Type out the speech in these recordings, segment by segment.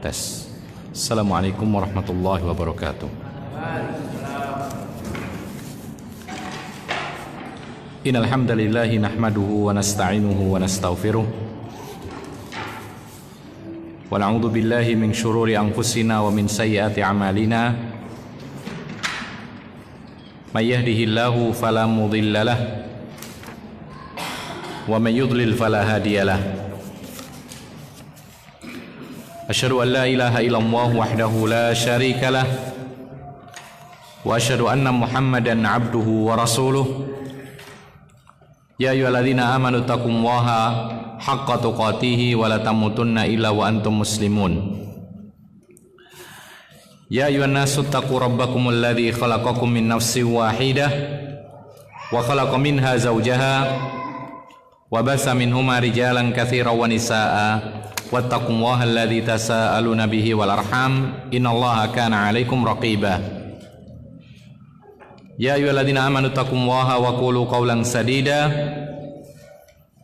Tes. Assalamualaikum warahmatullahi wabarakatuh. Innal hamdalillahi nahmaduhu wa nasta'inuhu wa nastaghfiruh. Wa na'udzu billahi min syururi anfusina wa min sayyiati a'malina. May yahdihillahu fala mudilla lahu wa may yudlil fala hadiya lahu. Asyhadu an la ilaha illallah wahdahu la syarika lah wa asyhadu anna Muhammadan abduhu wa rasuluh. Ya ayyuhalladzina amanu taqullaha haqqa tuqatih wa la tamutunna illa wa antum muslimun. Ya ayyuhan nasu taqu rabbakumul ladzi khalaqakum min nafsin wahidah wa khalaqa minha zawjaha wa basa minhuma rijalan katsiran wa nisaa'a wattaqullaha alladzi tasaaluna bihi wal arham innallaha kana 'alaikum raqiba. Ya ayyuhalladzina amanu taqullaha wa qulu qawlan sadida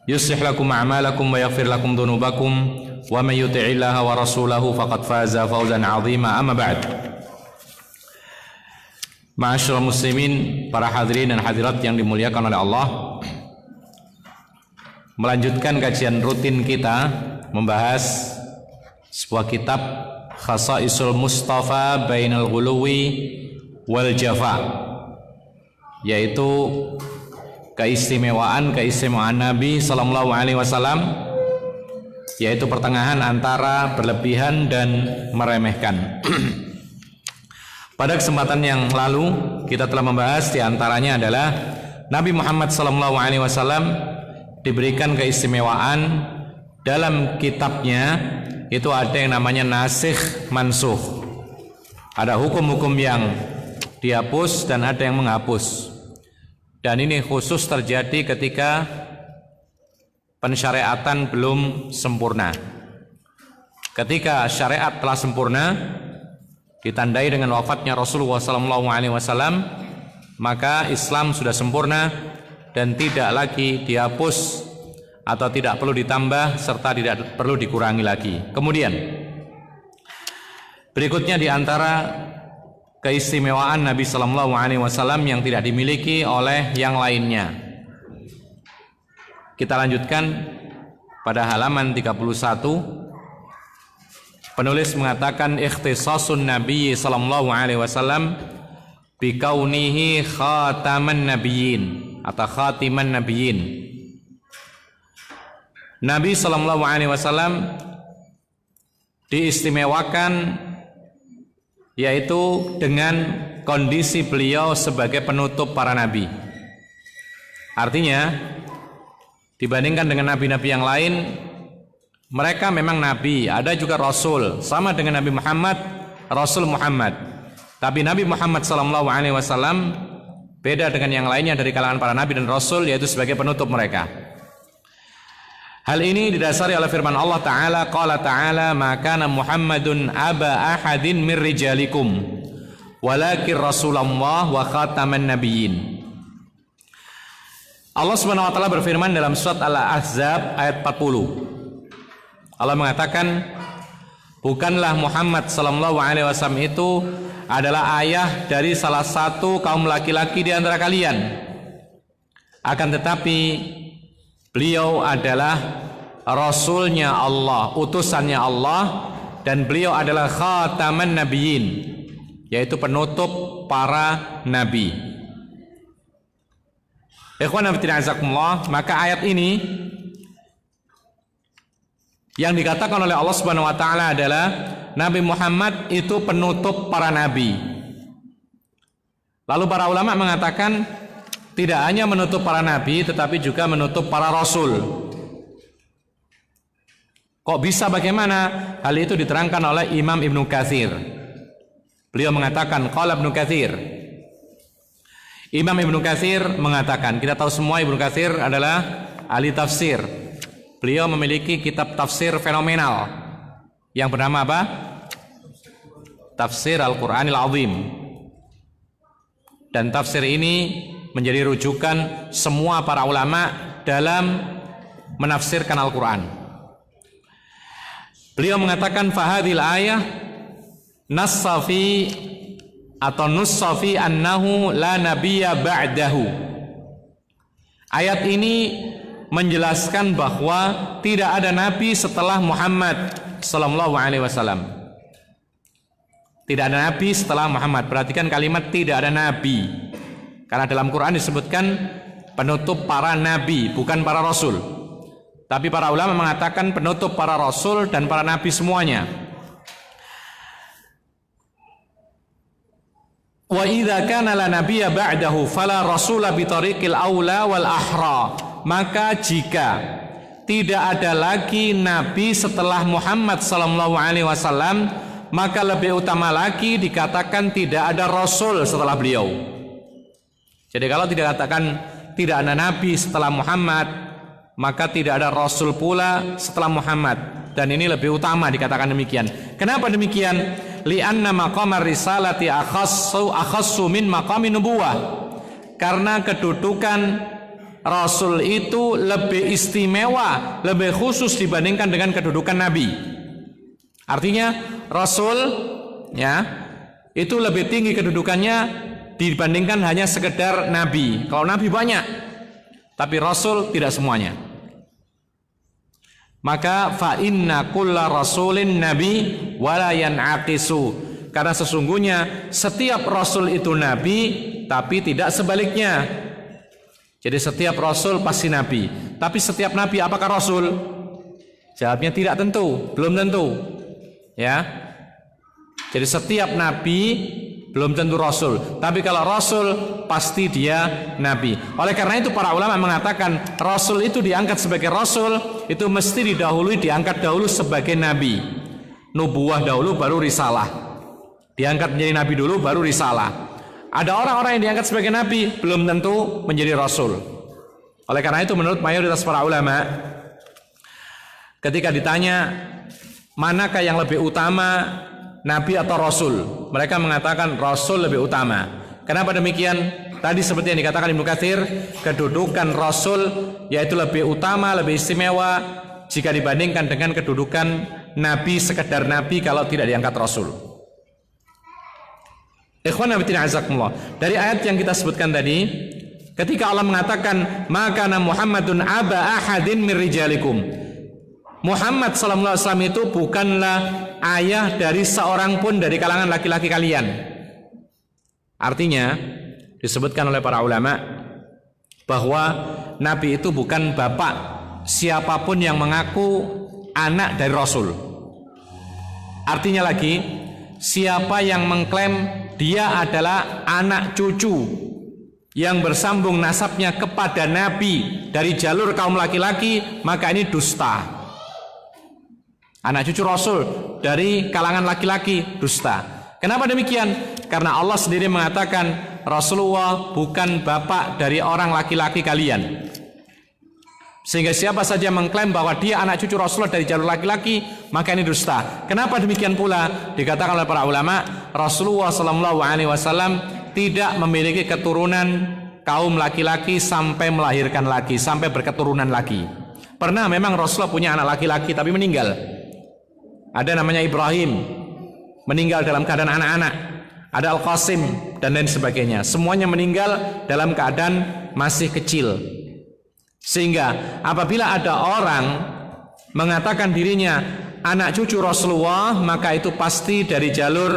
yuslih lakum a'malakum wa yaghfir lakum dhunubakum wa may yuti'illaha wa rasulahu faqad faza fawzan 'azima. Amma ba'd. Ma'asyiral muslimin, para hadirin dan hadirat yang dimuliakan oleh Allah, melanjutkan kajian rutin kita membahas sebuah kitab Khasaisul Mustafa Bainal Ghuluwi wal Jafa, yaitu keistimewaan Nabi sallallahu alaihi wasallam, yaitu pertengahan antara berlebihan dan meremehkan. Pada kesempatan yang lalu kita telah membahas di antaranya adalah Nabi Muhammad sallallahu alaihi wasallam diberikan keistimewaan dalam kitabnya, itu ada yang namanya nasikh mansukh. Ada hukum-hukum yang dihapus dan ada yang menghapus. Dan ini khusus terjadi ketika pensyariatan belum sempurna. Ketika syariat telah sempurna, ditandai dengan wafatnya Rasulullah SAW, maka Islam sudah sempurna dan tidak lagi dihapus atau tidak perlu ditambah serta tidak perlu dikurangi lagi. Kemudian berikutnya di antara keistimewaan Nabi sallallahu alaihi wasallam yang tidak dimiliki oleh yang lainnya. Kita lanjutkan pada halaman 31. Penulis mengatakan ikhtisasun Nabi sallallahu alaihi wasallam bi kaunihi khataman nabiyyin atau khatiman nabiyyin. Nabi sallallahu alaihi wasallam diistimewakan yaitu dengan kondisi beliau sebagai penutup para nabi. Artinya dibandingkan dengan nabi-nabi yang lain, mereka memang nabi, ada juga rasul, sama dengan Nabi Muhammad, Rasul Muhammad. Tapi Nabi Muhammad sallallahu alaihi wasallam beda dengan yang lainnya dari kalangan para nabi dan rasul, yaitu sebagai penutup mereka. Hal ini didasari oleh firman Allah Ta'ala, qala ta'ala ma kana Muhammadun aba ahadin min rijalikum walakin Rasulullah wa khataman nabiyyin. Allah Subhanahu wa taala berfirman dalam surat Al-Ahzab ayat 40. Allah mengatakan, bukanlah Muhammad sallallahu alaihi wasallam itu adalah ayah dari salah satu kaum laki-laki di antara kalian. Akan tetapi beliau adalah Rasulnya Allah, utusannya Allah, dan beliau adalah khataman nabiyyin, yaitu penutup para nabi. Ikhwan fillah azakumullah, maka ayat ini yang dikatakan oleh Allah Subhanahu wa taala adalah Nabi Muhammad itu penutup para nabi. Lalu para ulama mengatakan tidak hanya menutup para nabi tetapi juga menutup para rasul. Kok bisa, bagaimana? Hal itu diterangkan oleh Imam Ibnu Katsir. Beliau mengatakan, qala Ibnu Katsir. Imam Ibnu Katsir mengatakan, kita tahu semua Ibnu Katsir adalah ahli tafsir. Beliau memiliki kitab tafsir fenomenal yang bernama apa? Tafsir Al-Qur'anil Azim. Dan tafsir ini menjadi rujukan semua para ulama dalam menafsirkan Al-Quran. Beliau mengatakan fahadil ayah nassafi atau nussafi annahu la nabiyya ba'dahu. Ayat ini menjelaskan bahwa tidak ada nabi setelah Muhammad sallallahu alaihi wasallam. Tidak ada nabi setelah Muhammad. Perhatikan kalimat tidak ada nabi. Karena dalam Quran disebutkan penutup para nabi, bukan para rasul. Tapi para ulama mengatakan penutup para rasul dan para nabi semuanya. Wa idza kana la nabiyya ba'dahu fala rasula bi tariqil aula wal ahra. Maka jika tidak ada lagi nabi setelah Muhammad sallallahu alaihi wasallam, maka lebih utama lagi dikatakan tidak ada rasul setelah beliau. Jadi kalau tidak katakan tidak ada nabi setelah Muhammad, maka tidak ada rasul pula setelah Muhammad, dan ini lebih utama dikatakan demikian. Kenapa demikian? Li'anna maqamar risalati akhassu min maqamin nubuwah. Karena kedudukan rasul itu lebih istimewa, lebih khusus dibandingkan dengan kedudukan nabi. Artinya rasul ya itu lebih tinggi kedudukannya dibandingkan hanya sekedar nabi. Kalau nabi banyak, tapi rasul tidak semuanya. Maka fa inna kulla rasulin nabi wala yan'aqisu. Karena sesungguhnya setiap rasul itu nabi, tapi tidak sebaliknya. Jadi setiap rasul pasti nabi, tapi setiap nabi apakah rasul? Jawabnya tidak tentu, belum tentu. Ya, jadi setiap nabi belum tentu rasul, tapi kalau rasul pasti dia nabi. Oleh karena itu para ulama mengatakan rasul itu diangkat sebagai rasul itu mesti didahului, diangkat dahulu sebagai nabi. Nubuwah dahulu baru risalah. Diangkat menjadi nabi dulu baru risalah. Ada orang-orang yang diangkat sebagai nabi belum tentu menjadi rasul. Oleh karena itu menurut mayoritas para ulama, ketika ditanya manakah yang lebih utama, nabi atau rasul, mereka mengatakan rasul lebih utama. Kenapa demikian? Tadi seperti yang dikatakan Ibnu Katsir, kedudukan rasul yaitu lebih utama, lebih istimewa jika dibandingkan dengan kedudukan nabi, sekedar nabi kalau tidak diangkat rasul. Ikhwan fillah azakumullah. Dari ayat yang kita sebutkan tadi, ketika Allah mengatakan maka Muhammadun aba ahadin min rijalikum, Muhammad sallallahu alaihi wasallam itu bukanlah ayah dari seorang pun dari kalangan laki-laki kalian. Artinya disebutkan oleh para ulama bahwa nabi itu bukan bapak siapapun yang mengaku anak dari rasul. Artinya lagi, siapa yang mengklaim dia adalah anak cucu yang bersambung nasabnya kepada nabi dari jalur kaum laki-laki, maka ini dusta. Anak cucu rasul dari kalangan laki-laki, dusta. Kenapa demikian? Karena Allah sendiri mengatakan Rasulullah bukan bapak dari orang laki-laki kalian. Sehingga siapa saja mengklaim bahwa dia anak cucu Rasulullah dari jalur laki-laki, maka ini dusta. Kenapa demikian pula? Dikatakan oleh para ulama, Rasulullah SAW tidak memiliki keturunan kaum laki-laki sampai melahirkan lagi, sampai berketurunan lagi. Pernah memang Rasulullah punya anak laki-laki tapi meninggal. Ada namanya Ibrahim, meninggal dalam keadaan anak-anak. Ada Al-Qasim dan lain sebagainya. Semuanya meninggal dalam keadaan masih kecil. Sehingga apabila ada orang mengatakan dirinya anak cucu Rasulullah, maka itu pasti dari jalur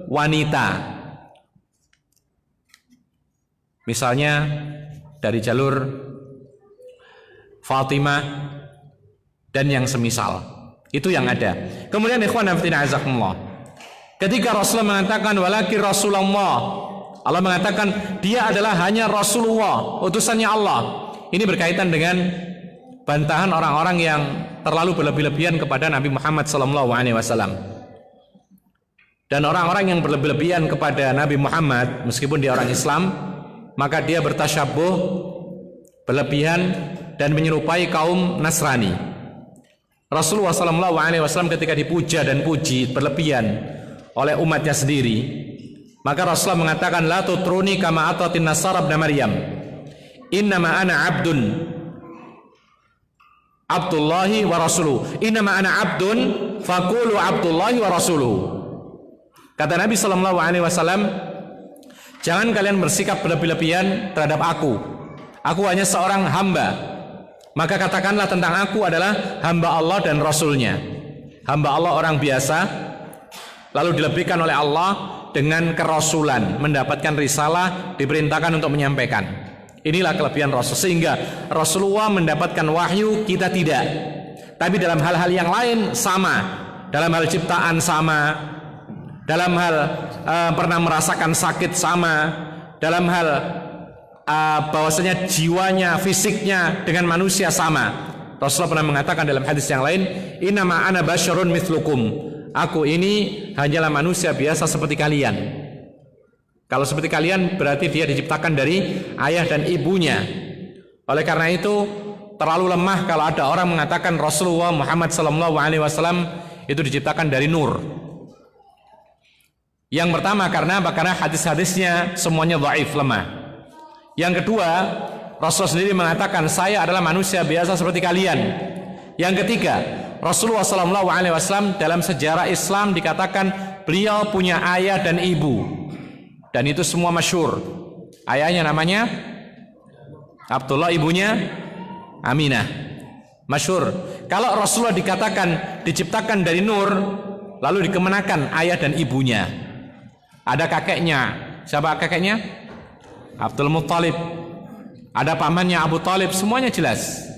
wanita. Misalnya dari jalur Fatimah dan yang semisal. Itu yang ada. Kemudian ikhwan fillah azakumullah, ketika Rasulullah mengatakan walakin Rasulullah, Allah mengatakan dia adalah hanya Rasulullah, utusannya Allah. Ini berkaitan dengan bantahan orang-orang yang terlalu berlebih-lebihan kepada Nabi Muhammad SAW. Dan orang-orang yang berlebih-lebihan kepada Nabi Muhammad, meskipun dia orang Islam, maka dia bertasyabuh, berlebihan dan menyerupai kaum Nasrani. Rasulullah SAW ketika dipuja dan puji berlebihan oleh umatnya sendiri, maka Rasulullah mengatakan la tutruni kama atatin nasara ibn Maryam. Innama ana abdun Abdullahi wa rasuluhu. Innama ana abdun faqulu Abdullahi wa rasuluhu. Kata Nabi sallallahu alaihi wasallam, jangan kalian bersikap berlebih-lebihan terhadap aku. Aku hanya seorang hamba. Maka katakanlah tentang aku adalah hamba Allah dan Rasulnya. Hamba Allah orang biasa, lalu dilebihkan oleh Allah dengan kerasulan, mendapatkan risalah, diperintahkan untuk menyampaikan. Inilah kelebihan Rasul, sehingga Rasulullah mendapatkan wahyu, kita tidak. Tapi dalam hal-hal yang lain sama. Dalam hal ciptaan sama, dalam hal pernah merasakan sakit sama, dalam hal bahwasanya jiwanya, fisiknya dengan manusia sama. Rasulullah pernah mengatakan dalam hadis yang lain, innama ana basyarun mithlukum. Aku ini hanyalah manusia biasa seperti kalian. Kalau seperti kalian berarti dia diciptakan dari ayah dan ibunya. Oleh karena itu terlalu lemah kalau ada orang mengatakan Rasulullah Muhammad SAW itu diciptakan dari nur. Yang pertama karena hadis-hadisnya semuanya dhaif, lemah. Yang kedua, Rasul sendiri mengatakan saya adalah manusia biasa seperti kalian. Yang ketiga, Rasulullah SAW dalam sejarah Islam dikatakan beliau punya ayah dan ibu. Dan itu semua masyhur. Ayahnya namanya Abdullah, ibunya Aminah. Masyhur. Kalau Rasulullah dikatakan diciptakan dari nur, lalu dikemenakan ayah dan ibunya. Ada kakeknya. Siapa kakeknya? Abdul Muttalib. Ada pamannya Abu Talib. Semuanya jelas.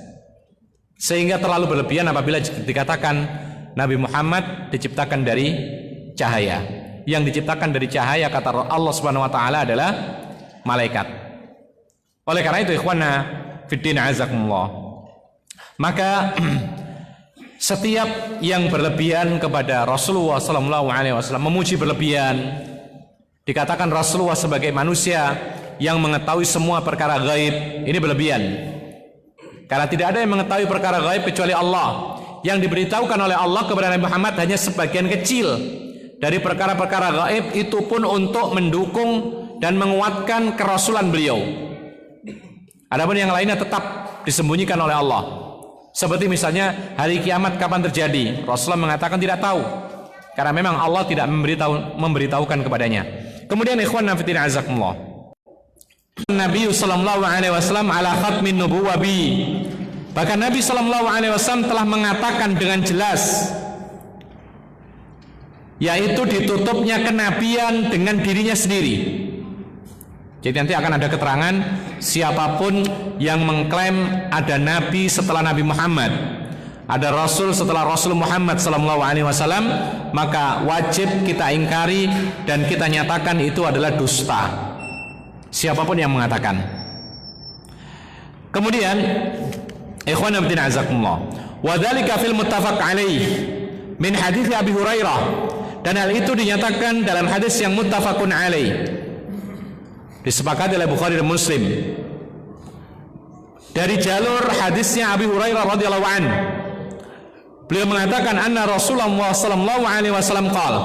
Sehingga terlalu berlebihan apabila dikatakan Nabi Muhammad diciptakan dari cahaya. Yang diciptakan dari cahaya kata Allah Subhanahu wa taala adalah malaikat. Oleh karena itu ikhwana fiddin azakumullah, maka setiap yang berlebihan kepada Rasulullah sallallahu alaihi wasallam, memuji berlebihan, dikatakan Rasulullah sebagai manusia yang mengetahui semua perkara gaib, ini berlebihan. Karena tidak ada yang mengetahui perkara gaib kecuali Allah. Yang diberitahukan oleh Allah kepada Nabi Muhammad hanya sebagian kecil dari perkara-perkara gaib, itu pun untuk mendukung dan menguatkan kerasulan beliau. Adapun yang lainnya tetap disembunyikan oleh Allah. Seperti misalnya hari kiamat kapan terjadi, Rasulullah mengatakan tidak tahu, karena memang Allah tidak memberitahukan kepadanya. Kemudian ikhwan fillah azakumullah, Nabi sallallahu alaihi wasallam ala khatmin nubuwah bi. Bahkan Nabi sallallahu alaihi wasallam telah mengatakan dengan jelas, yaitu ditutupnya kenabian dengan dirinya sendiri. Jadi nanti akan ada keterangan siapapun yang mengklaim ada nabi setelah Nabi Muhammad, ada rasul setelah Rasul Muhammad sallallahu alaihi wasallam, maka wajib kita ingkari dan kita nyatakan itu adalah dusta. Siapapun yang mengatakan. Kemudian ikhwan fillah azakumullah, wa dzalika fil muttafaq alaih min hadits Abi Hurairah. Dan hal itu dinyatakan dalam hadis yang muttafaqun alaih, disepakati oleh Bukhari dan Muslim, dari jalur hadisnya Abi Hurairah radhiyallahu anhu. Beliau mengatakan anna Rasulullah sallallahu alaihi wasallam qala,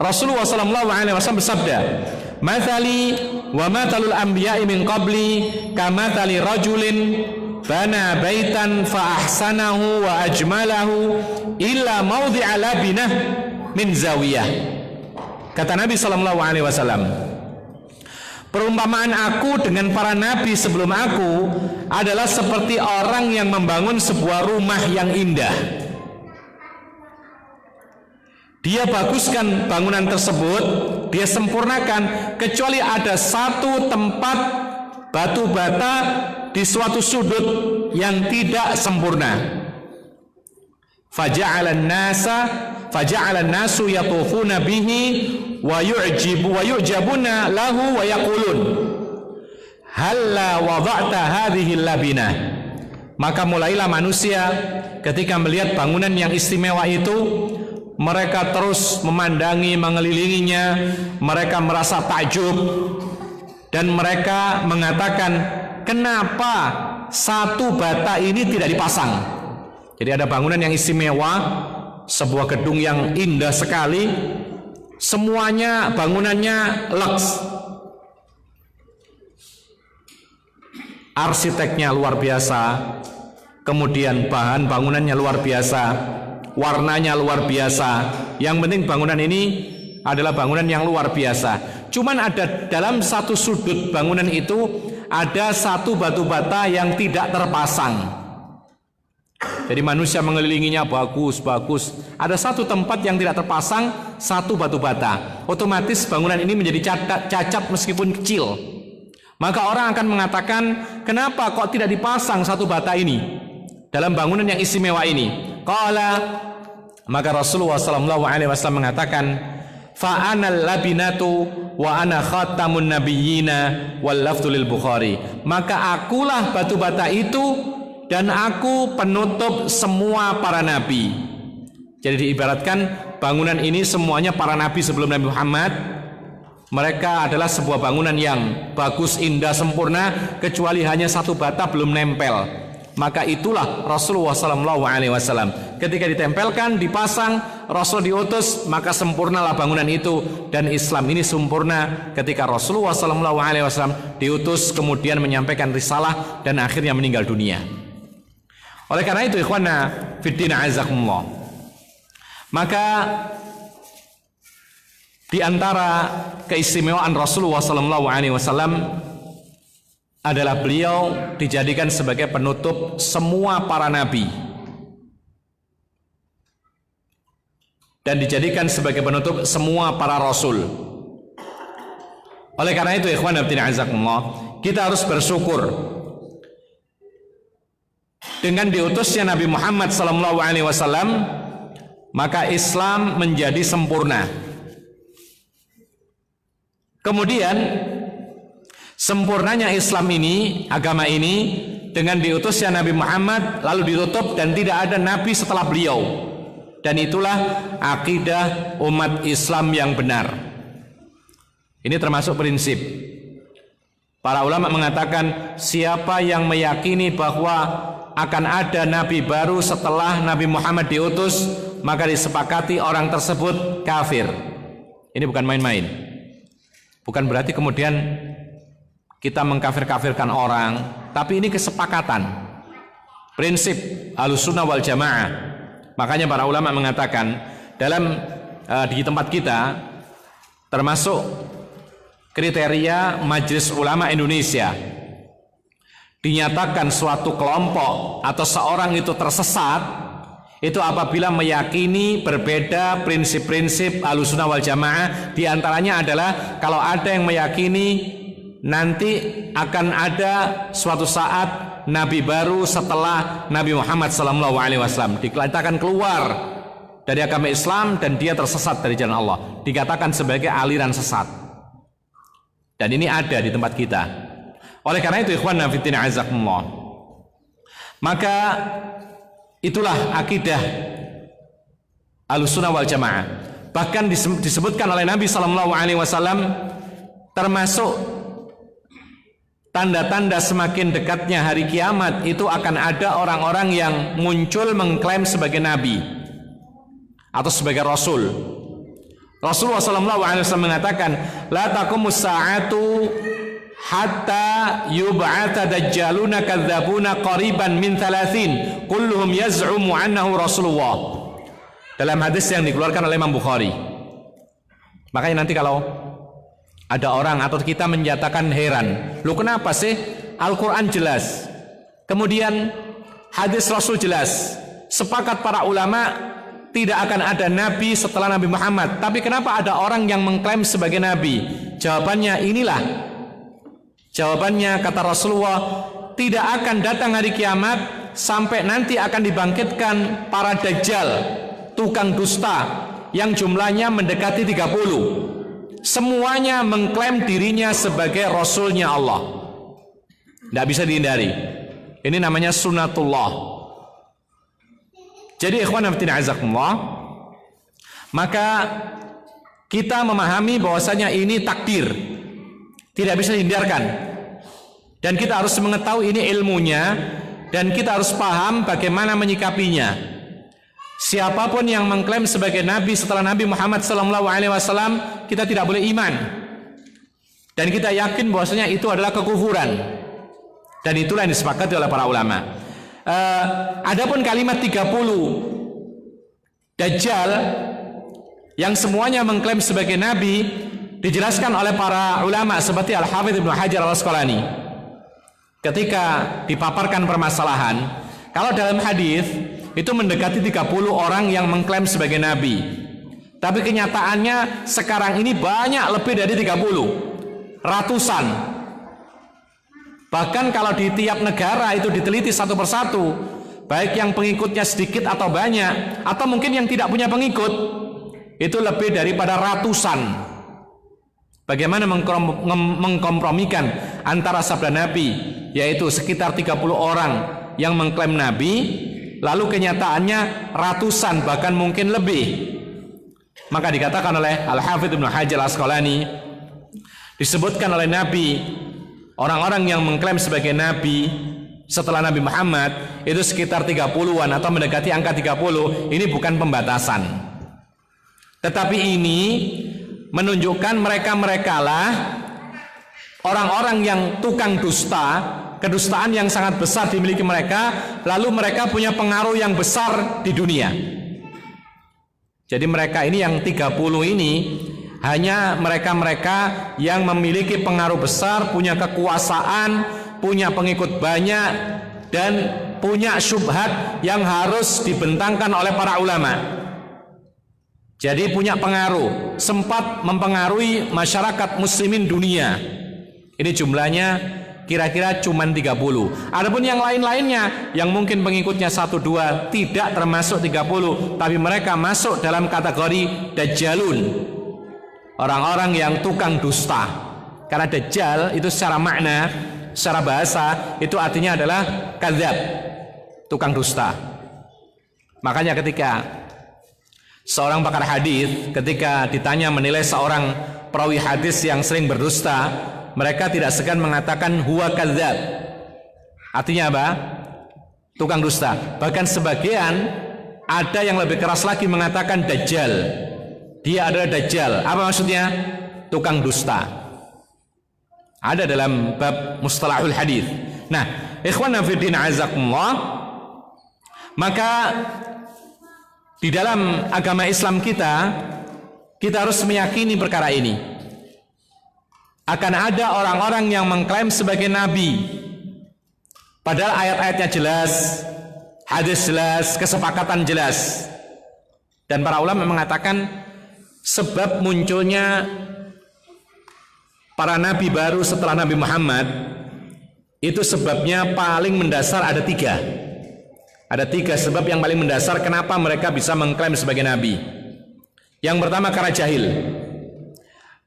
Rasulullah sallallahu alaihi wasallam bersabda, "Mathali wa mathalul anbiya'i min qabli kamathali rajulin bana baitan fa ahsanahu wa ajmalahu illa mawdi'a labinah min zawiyah." Kata Nabi sallallahu alaihi wasallam, perumpamaan aku dengan para nabi sebelum aku adalah seperti orang yang membangun sebuah rumah yang indah. Dia baguskan bangunan tersebut, dia sempurnakan, kecuali ada satu tempat batu bata di suatu sudut yang tidak sempurna. Faja'alan nasu yatufuna bihi wa yu'jabuna lahu wa yaqulun halla wada'ta hadhihi labinah. Maka mulailah manusia ketika melihat bangunan yang istimewa itu, mereka terus memandangi, mengelilinginya, mereka merasa takjub dan mereka mengatakan, kenapa satu bata ini tidak dipasang? Jadi ada bangunan yang istimewa, sebuah gedung yang indah sekali, semuanya bangunannya lux, arsiteknya luar biasa, kemudian bahan bangunannya luar biasa, warnanya luar biasa. Yang penting bangunan ini adalah bangunan yang luar biasa. Cuman ada dalam satu sudut bangunan itu ada satu batu bata yang tidak terpasang. Jadi manusia mengelilinginya bagus. Ada satu tempat yang tidak terpasang satu batu bata. Otomatis bangunan ini menjadi cacat meskipun kecil. Maka orang akan mengatakan, kenapa kok tidak dipasang satu bata ini dalam bangunan yang istimewa ini? Maka Rasulullah SAW mengatakan, fa anal labinatu wa ana khatamun nabiyyina wal lafdhu lil Bukhari. Maka akulah batu bata itu dan aku penutup semua para nabi. Jadi diibaratkan bangunan ini semuanya para nabi sebelum Nabi Muhammad. Mereka adalah sebuah bangunan yang bagus, indah, sempurna, kecuali hanya satu bata belum nempel. Maka itulah Rasulullah SAW. Ketika ditempelkan, dipasang, Rasul diutus, maka sempurnalah bangunan itu. Dan Islam ini sempurna ketika Rasulullah SAW diutus, kemudian menyampaikan risalah dan akhirnya meninggal dunia. Oleh karena itu, ikhwana fiddin azakumullah, maka di antara keistimewaan Rasulullah SAW adalah beliau dijadikan sebagai penutup semua para nabi dan dijadikan sebagai penutup semua para rasul. Oleh karena itu, ikhwan fiddin azakumullah, kita harus bersyukur dengan diutusnya Nabi Muhammad SAW, maka Islam menjadi sempurna. Kemudian sempurnanya Islam ini, agama ini, dengan diutusnya Nabi Muhammad lalu ditutup dan tidak ada nabi setelah beliau. Dan itulah akidah umat Islam yang benar. Ini termasuk prinsip. Para ulama mengatakan, siapa yang meyakini bahwa akan ada nabi baru setelah Nabi Muhammad diutus, maka disepakati orang tersebut kafir. Ini bukan main-main. Bukan berarti kemudian kita mengkafir-kafirkan orang, tapi ini kesepakatan, prinsip Ahlussunnah wal Jamaah. Makanya para ulama mengatakan dalam di tempat kita termasuk kriteria Majelis Ulama Indonesia, dinyatakan suatu kelompok atau seorang itu tersesat itu apabila meyakini berbeda prinsip-prinsip Ahlussunnah wal Jamaah. Di antaranya adalah kalau ada yang meyakini nanti akan ada suatu saat nabi baru setelah Nabi Muhammad SAW, dikatakan keluar dari agama Islam dan dia tersesat dari jalan Allah, dikatakan sebagai aliran sesat. Dan ini ada di tempat kita. Oleh karena itu, ikhwanna fiddin azakumullah, maka itulah akidah Ahlussunnah wal Jamaah. Bahkan disebutkan oleh Nabi SAW, termasuk tanda-tanda semakin dekatnya hari kiamat itu akan ada orang-orang yang muncul mengklaim sebagai nabi atau sebagai rasul. Rasulullah SAW mengatakan, la taqumus sa'atu hatta yub'atsa dajjaluna kadzabuna qariban min 30 kulluhum yaz'umu annahu Rasulullah. Dalam hadis yang dikeluarkan oleh Imam Bukhari. Makanya nanti kalau ada orang atau kita menyatakan heran, lu kenapa sih Al-Quran jelas, kemudian hadis Rasul jelas, sepakat para ulama tidak akan ada nabi setelah Nabi Muhammad, tapi kenapa ada orang yang mengklaim sebagai nabi? Jawabannya inilah. Jawabannya kata Rasulullah, tidak akan datang hari kiamat sampai nanti akan dibangkitkan para dajjal, tukang dusta yang jumlahnya mendekati 30. Semuanya mengklaim dirinya sebagai Rasulnya Allah. Tidak bisa dihindari. Ini namanya sunnatullah. Jadi ikhwan fillah azakumullah, maka kita memahami bahwasanya ini takdir, tidak bisa dihindarkan, dan kita harus mengetahui ini ilmunya, dan kita harus paham bagaimana menyikapinya. Siapapun yang mengklaim sebagai nabi setelah Nabi Muhammad SAW, kita tidak boleh iman, dan kita yakin bahwasanya itu adalah kekufuran, dan itulah yang disepakati oleh para ulama. Adapun kalimat 30 Dajjal yang semuanya mengklaim sebagai nabi dijelaskan oleh para ulama seperti Al-Hafidz Ibnu Hajar Al-Asqalani ketika dipaparkan permasalahan. Kalau dalam hadis itu mendekati 30 orang yang mengklaim sebagai nabi, tapi kenyataannya sekarang ini banyak, lebih dari 30, ratusan. Bahkan kalau di tiap negara itu diteliti satu persatu, baik yang pengikutnya sedikit atau banyak, atau mungkin yang tidak punya pengikut, itu lebih daripada ratusan. Bagaimana mengkompromikan antara sabda Nabi, yaitu sekitar 30 orang yang mengklaim Nabi, lalu kenyataannya ratusan, bahkan mungkin lebih. Maka dikatakan oleh Al-Hafidz Ibnu Hajar Al-Asqalani, disebutkan oleh Nabi, orang-orang yang mengklaim sebagai Nabi setelah Nabi Muhammad itu sekitar 30-an atau mendekati angka 30. Ini bukan pembatasan, tetapi ini menunjukkan mereka-mereka lah orang-orang yang tukang dusta, kedustaan yang sangat besar dimiliki mereka, lalu mereka punya pengaruh yang besar di dunia. Jadi mereka ini yang 30 ini hanya mereka-mereka yang memiliki pengaruh besar, punya kekuasaan, punya pengikut banyak, dan punya syubhat yang harus dibentangkan oleh para ulama. Jadi punya pengaruh, sempat mempengaruhi masyarakat muslimin dunia. Ini jumlahnya kira-kira cuma 30. Adapun yang lain-lainnya yang mungkin pengikutnya 1-2 tidak termasuk 30, tapi mereka masuk dalam kategori dajjalun, orang-orang yang tukang dusta. Karena dajjal itu secara makna, secara bahasa itu artinya adalah kadzab, tukang dusta. Makanya ketika seorang pakar hadis ketika ditanya menilai seorang perawi hadis yang sering berdusta, mereka tidak segan mengatakan huwa kadzab. Artinya apa? Tukang dusta. Bahkan sebagian ada yang lebih keras lagi mengatakan dajjal. Dia adalah dajjal. Apa maksudnya? Tukang dusta. Ada dalam bab mustalahul hadis. Nah, ikhwan fillah azakumullah, maka di dalam agama Islam kita harus meyakini perkara ini. Akan ada orang-orang yang mengklaim sebagai nabi, padahal ayat-ayatnya jelas, hadis jelas, kesepakatan jelas. Dan para ulama mengatakan sebab munculnya para nabi baru setelah Nabi Muhammad itu sebabnya paling mendasar ada 3. Ada 3 sebab yang paling mendasar kenapa mereka bisa mengklaim sebagai nabi. Yang pertama karena jahil.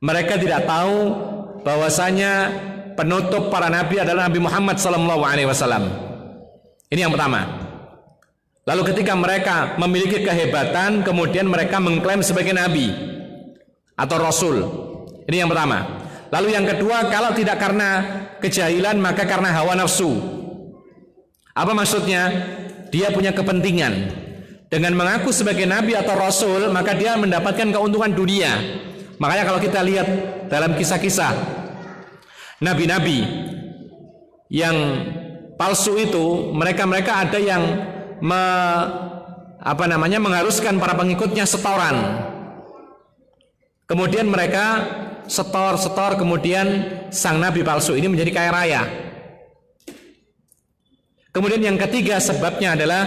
Mereka tidak tahu bahwasanya penutup para nabi adalah Nabi Muhammad SAW. Ini yang pertama. Lalu ketika mereka memiliki kehebatan, kemudian mereka mengklaim sebagai nabi atau rasul. Ini yang pertama. Lalu yang kedua, kalau tidak karena kejahilan maka karena hawa nafsu. Apa maksudnya? Dia punya kepentingan. Dengan mengaku sebagai nabi atau rasul, maka dia mendapatkan keuntungan dunia. Makanya kalau kita lihat dalam kisah-kisah nabi-nabi yang palsu itu, mereka ada yang mengharuskan para pengikutnya setoran. Kemudian mereka setor, kemudian sang nabi palsu ini menjadi kaya raya. Kemudian yang ketiga sebabnya adalah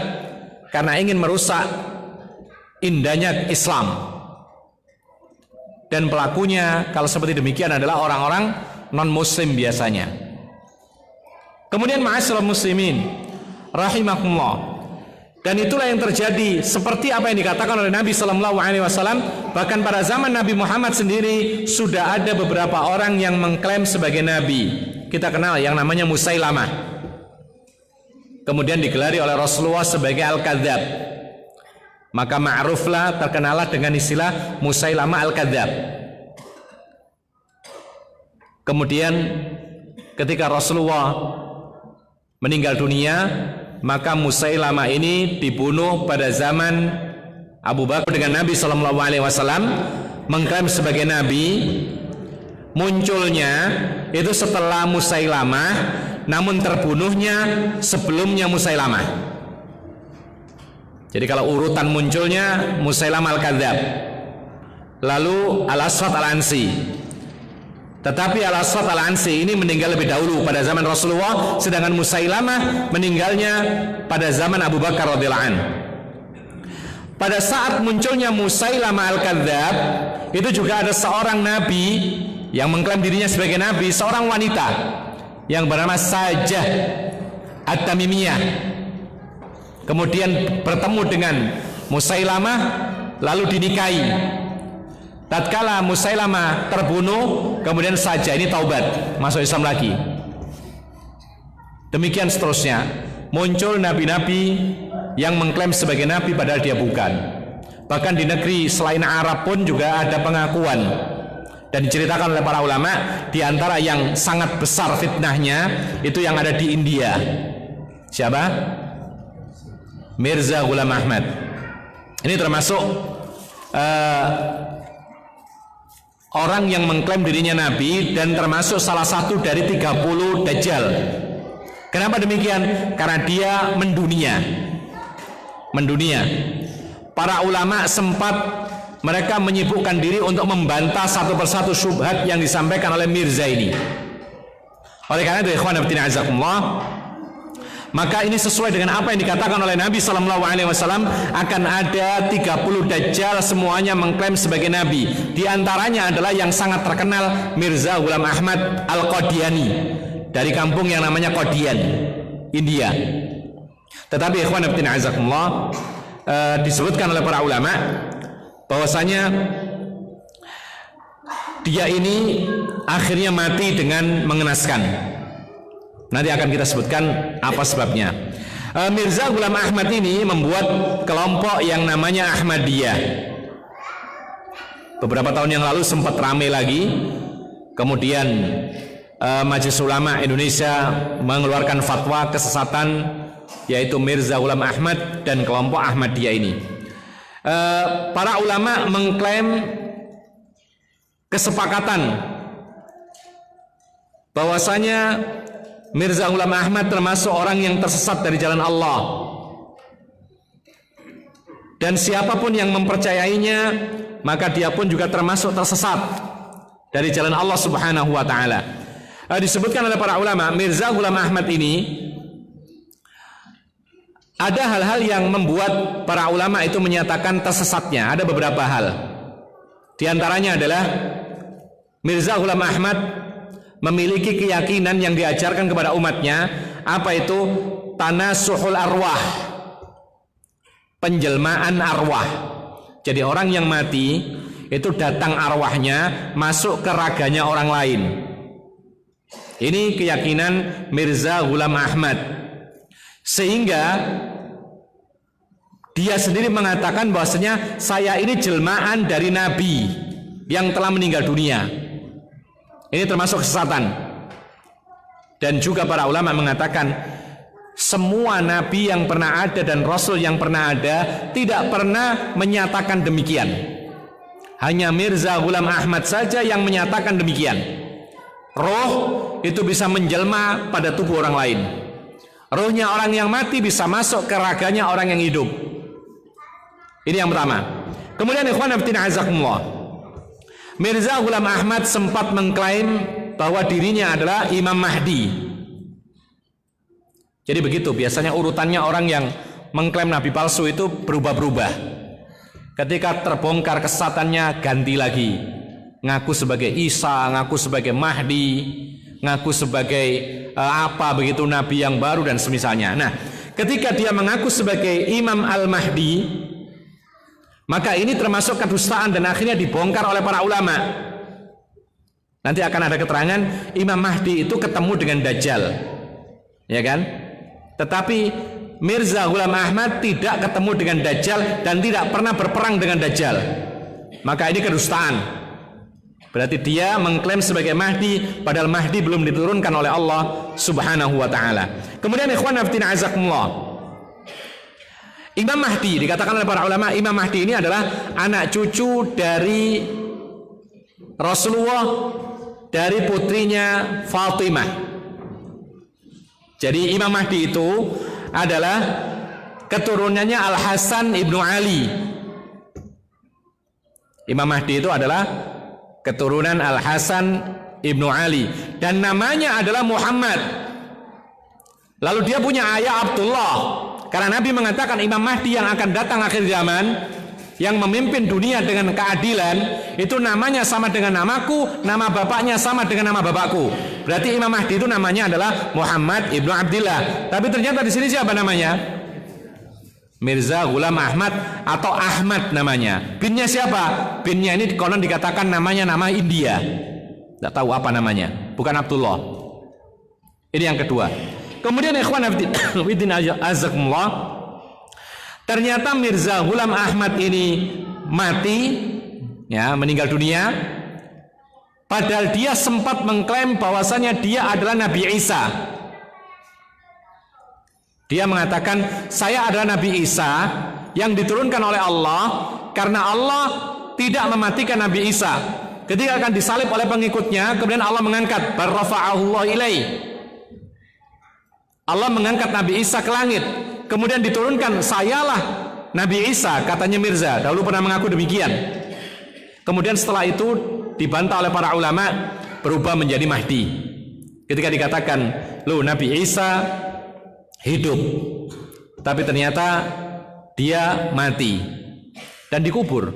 karena ingin merusak indahnya Islam. Dan pelakunya kalau seperti demikian adalah orang-orang non-muslim biasanya. Kemudian ma'asyiral muslimin rahimakumullah. Dan itulah yang terjadi seperti apa yang dikatakan oleh Nabi SAW. Bahkan pada zaman Nabi Muhammad sendiri sudah ada beberapa orang yang mengklaim sebagai nabi. Kita kenal yang namanya Musailamah. Kemudian digelari oleh Rasulullah sebagai Al-Kadzab. Maka ma'ruflah, terkenalah dengan istilah Musailamah Al-Kadzab. Kemudian ketika Rasulullah meninggal dunia, maka Musailamah ini dibunuh pada zaman Abu Bakar dengan Nabi SAW mengklaim sebagai nabi. Munculnya itu setelah Musailamah, namun terbunuhnya sebelumnya Musailamah. Jadi kalau urutan munculnya Musailamah Al-Kadzab, lalu Al-Aswad Al-Ansi. Tetapi Al-Aswad Al-Ansi ini meninggal lebih dahulu pada zaman Rasulullah, sedangkan Musailamah meninggalnya pada zaman Abu Bakar radhiyallahu anhu. Pada saat munculnya Musailamah Al-Kadzab, itu juga ada seorang nabi yang mengklaim dirinya sebagai nabi, seorang wanita yang bernama Sajah At-Tamimiyah. Kemudian bertemu dengan Musailamah lalu dinikahi. Tatkala Musailamah terbunuh, kemudian Sajah ini taubat, masuk Islam lagi. Demikian seterusnya, muncul nabi-nabi yang mengklaim sebagai nabi padahal dia bukan. Bahkan di negeri selain Arab pun juga ada pengakuan, dan diceritakan oleh para ulama, di antara yang sangat besar fitnahnya itu yang ada di India. Siapa? Mirza Ghulam Ahmad. Ini termasuk orang yang mengklaim dirinya nabi dan termasuk salah satu dari 30 Dajjal. Kenapa demikian? Karena dia mendunia. Para ulama sempat mereka menyibukkan diri untuk membantah satu persatu syubhat yang disampaikan oleh Mirza ini. Oleh karena itu, ikhwan fillah azakumullah, maka ini sesuai dengan apa yang dikatakan oleh Nabi SAW, akan ada 30 Dajjal, semuanya mengklaim sebagai nabi. Di antaranya adalah yang sangat terkenal, Mirza Ghulam Ahmad Al-Qadiani dari kampung yang namanya Qadian, India. Tetapi ikhwan fillah azakumullah, disebutkan oleh para ulama bahwasanya dia ini akhirnya mati dengan mengenaskan. Nanti akan kita sebutkan apa sebabnya. Mirza Ghulam Ahmad ini membuat kelompok yang namanya Ahmadiyah. Beberapa tahun yang lalu sempat ramai lagi. Kemudian Majelis Ulama Indonesia mengeluarkan fatwa kesesatan, yaitu Mirza Ghulam Ahmad dan kelompok Ahmadiyah ini. Para ulama mengklaim kesepakatan bahwasanya Mirza Ghulam Ahmad termasuk orang yang tersesat dari jalan Allah, dan siapapun yang mempercayainya maka dia pun juga termasuk tersesat dari jalan Allah Subhanahu wa ta'ala. Disebutkan oleh para ulama, Mirza Ghulam Ahmad ini ada hal-hal yang membuat para ulama itu menyatakan tersesatnya. Ada beberapa hal. Di antaranya adalah Mirza Ghulam Ahmad memiliki keyakinan yang diajarkan kepada umatnya, apa itu? Tanasuhul arwah, penjelmaan arwah. Jadi orang yang mati itu datang arwahnya masuk ke raganya orang lain. Ini keyakinan Mirza Ghulam Ahmad, sehingga dia sendiri mengatakan bahwasanya saya ini jelmaan dari nabi yang telah meninggal dunia. Ini termasuk kesesatan. Dan juga para ulama mengatakan semua nabi yang pernah ada dan rasul yang pernah ada tidak pernah menyatakan demikian. Hanya Mirza Ghulam Ahmad saja yang menyatakan demikian. Roh itu bisa menjelma pada tubuh orang lain. Rohnya orang yang mati bisa masuk ke raganya orang yang hidup. Ini yang pertama. Kemudian ikhwan fillah azakumullah, Mirza Ghulam Ahmad sempat mengklaim bahwa dirinya adalah Imam Mahdi. Jadi begitu biasanya urutannya orang yang mengklaim nabi palsu itu berubah-berubah. Ketika terbongkar kesesatannya ganti lagi, ngaku sebagai Isa, ngaku sebagai Mahdi, ngaku sebagai apa begitu nabi yang baru dan semisalnya. Nah, ketika dia mengaku sebagai Imam Al-Mahdi, maka ini termasuk kedustaan dan akhirnya dibongkar oleh para ulama. Nanti akan ada keterangan Imam Mahdi itu ketemu dengan Dajjal, ya kan? Tetapi Mirza Ghulam Ahmad tidak ketemu dengan Dajjal dan tidak pernah berperang dengan Dajjal. Maka ini kedustaan. Berarti dia mengklaim sebagai Mahdi padahal Mahdi belum diturunkan oleh Allah Subhanahu wa ta'ala. Kemudian ikhwan fillah azakumullah, Imam Mahdi dikatakan oleh para ulama, Imam Mahdi ini adalah anak cucu dari Rasulullah, dari putrinya Fatimah. Jadi Imam Mahdi itu adalah keturunannya Al-Hasan ibnu Ali. Imam Mahdi itu adalah keturunan Al-Hasan ibnu Ali dan namanya adalah Muhammad. Lalu dia punya ayah Abdullah, karena Nabi mengatakan Imam Mahdi yang akan datang akhir zaman, yang memimpin dunia dengan keadilan, itu namanya sama dengan namaku, nama bapaknya sama dengan nama bapakku. Berarti Imam Mahdi itu namanya adalah Muhammad ibnu Abdillah. Tapi ternyata di sini siapa namanya? Mirza Ghulam Ahmad atau Ahmad namanya. Binnya siapa? Binnya ini konon dikatakan namanya nama India. Tidak tahu apa namanya. Bukan Abdullah. Ini yang kedua. Kemudian ikhwan fillah azakumullah, ternyata Mirza Ghulam Ahmad ini mati, ya, meninggal dunia. Padahal dia sempat mengklaim bahwasanya dia adalah Nabi Isa. Dia mengatakan, saya adalah Nabi Isa yang diturunkan oleh Allah, karena Allah tidak mematikan Nabi Isa. Ketika akan disalib oleh pengikutnya, kemudian Allah mengangkat, barrafa'ahullah ilaih. Allah mengangkat Nabi Isa ke langit, kemudian diturunkan, sayalah Nabi Isa, katanya Mirza, dahulu pernah mengaku demikian. Kemudian setelah itu dibantah oleh para ulama, berubah menjadi Mahdi. Ketika dikatakan, loh, Nabi Isa hidup, tapi ternyata dia mati dan dikubur.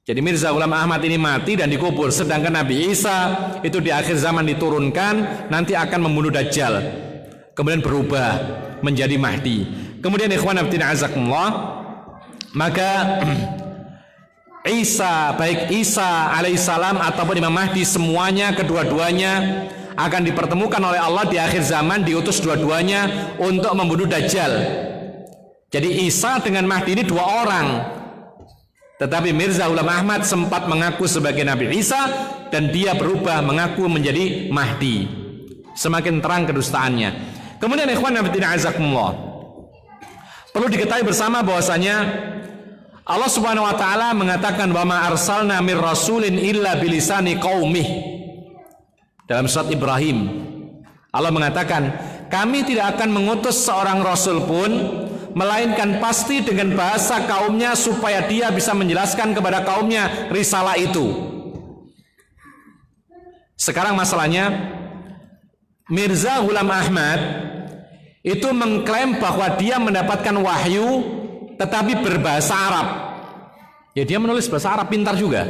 Jadi Mirza Ghulam Ahmad ini mati dan dikubur, sedangkan Nabi Isa itu di akhir zaman diturunkan, nanti akan membunuh Dajjal, kemudian berubah menjadi Mahdi. Kemudian ikhwan fillah azakumullah, maka Isa, baik Isa alaihissalam ataupun Imam Mahdi, semuanya kedua-duanya akan dipertemukan oleh Allah di akhir zaman, diutus dua-duanya untuk membunuh Dajjal. Jadi Isa dengan Mahdi ini dua orang. Tetapi Mirza Ghulam Ahmad sempat mengaku sebagai Nabi Isa dan dia berubah mengaku menjadi Mahdi. Semakin terang kedustaannya. Kemudian ikhwan fillah azakumullah, perlu diketahui bersama bahwasanya Allah Subhanahu wa taala mengatakan, wa ma arsalna mir rasulin illa bilisani qaumih. Dalam surat Ibrahim, Allah mengatakan, kami tidak akan mengutus seorang rasul pun melainkan pasti dengan bahasa kaumnya, supaya dia bisa menjelaskan kepada kaumnya risalah itu. Sekarang masalahnya, Mirza Ghulam Ahmad itu mengklaim bahwa dia mendapatkan wahyu tetapi berbahasa Arab. Ya, dia menulis bahasa Arab pintar juga.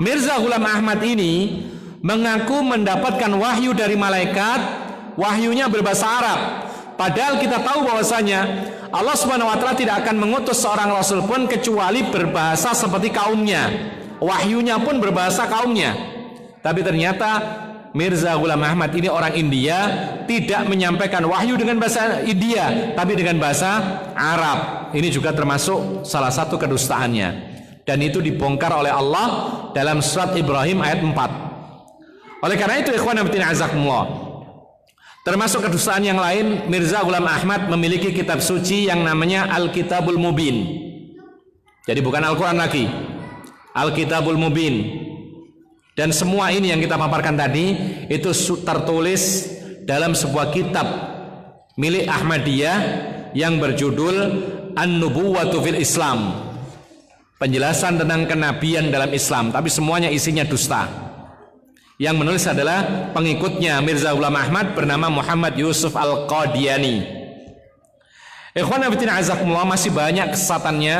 Mirza Ghulam Ahmad ini mengaku mendapatkan wahyu dari malaikat, wahyunya berbahasa Arab. Padahal kita tahu bahwasanya Allah Subhanahu wa taala tidak akan mengutus seorang rasul pun kecuali berbahasa seperti kaumnya. Wahyunya pun berbahasa kaumnya. Tapi ternyata Mirza Ghulam Ahmad ini orang India, tidak menyampaikan wahyu dengan bahasa India, tapi dengan bahasa Arab. Ini juga termasuk salah satu kedustaannya. Dan itu dibongkar oleh Allah dalam surat Ibrahim ayat 4. Oleh karena itu ikhwan fillah azakumullah, termasuk kedustaan yang lain, Mirza Ghulam Ahmad memiliki kitab suci yang namanya Al-Kitabul Mubin. Jadi bukan Al-Quran lagi, Al-Kitabul Mubin. Dan semua ini yang kita paparkan tadi itu tertulis dalam sebuah kitab milik Ahmadiyah yang berjudul An-Nubuwwatu fil Islam, penjelasan tentang kenabian dalam Islam, tapi semuanya isinya dusta. Yang menulis adalah pengikutnya Mirza Ghulam Ahmad bernama Muhammad Yusuf Al-Qadiani. Ikhwan fillah azakumullah, masih banyak kesesatannya,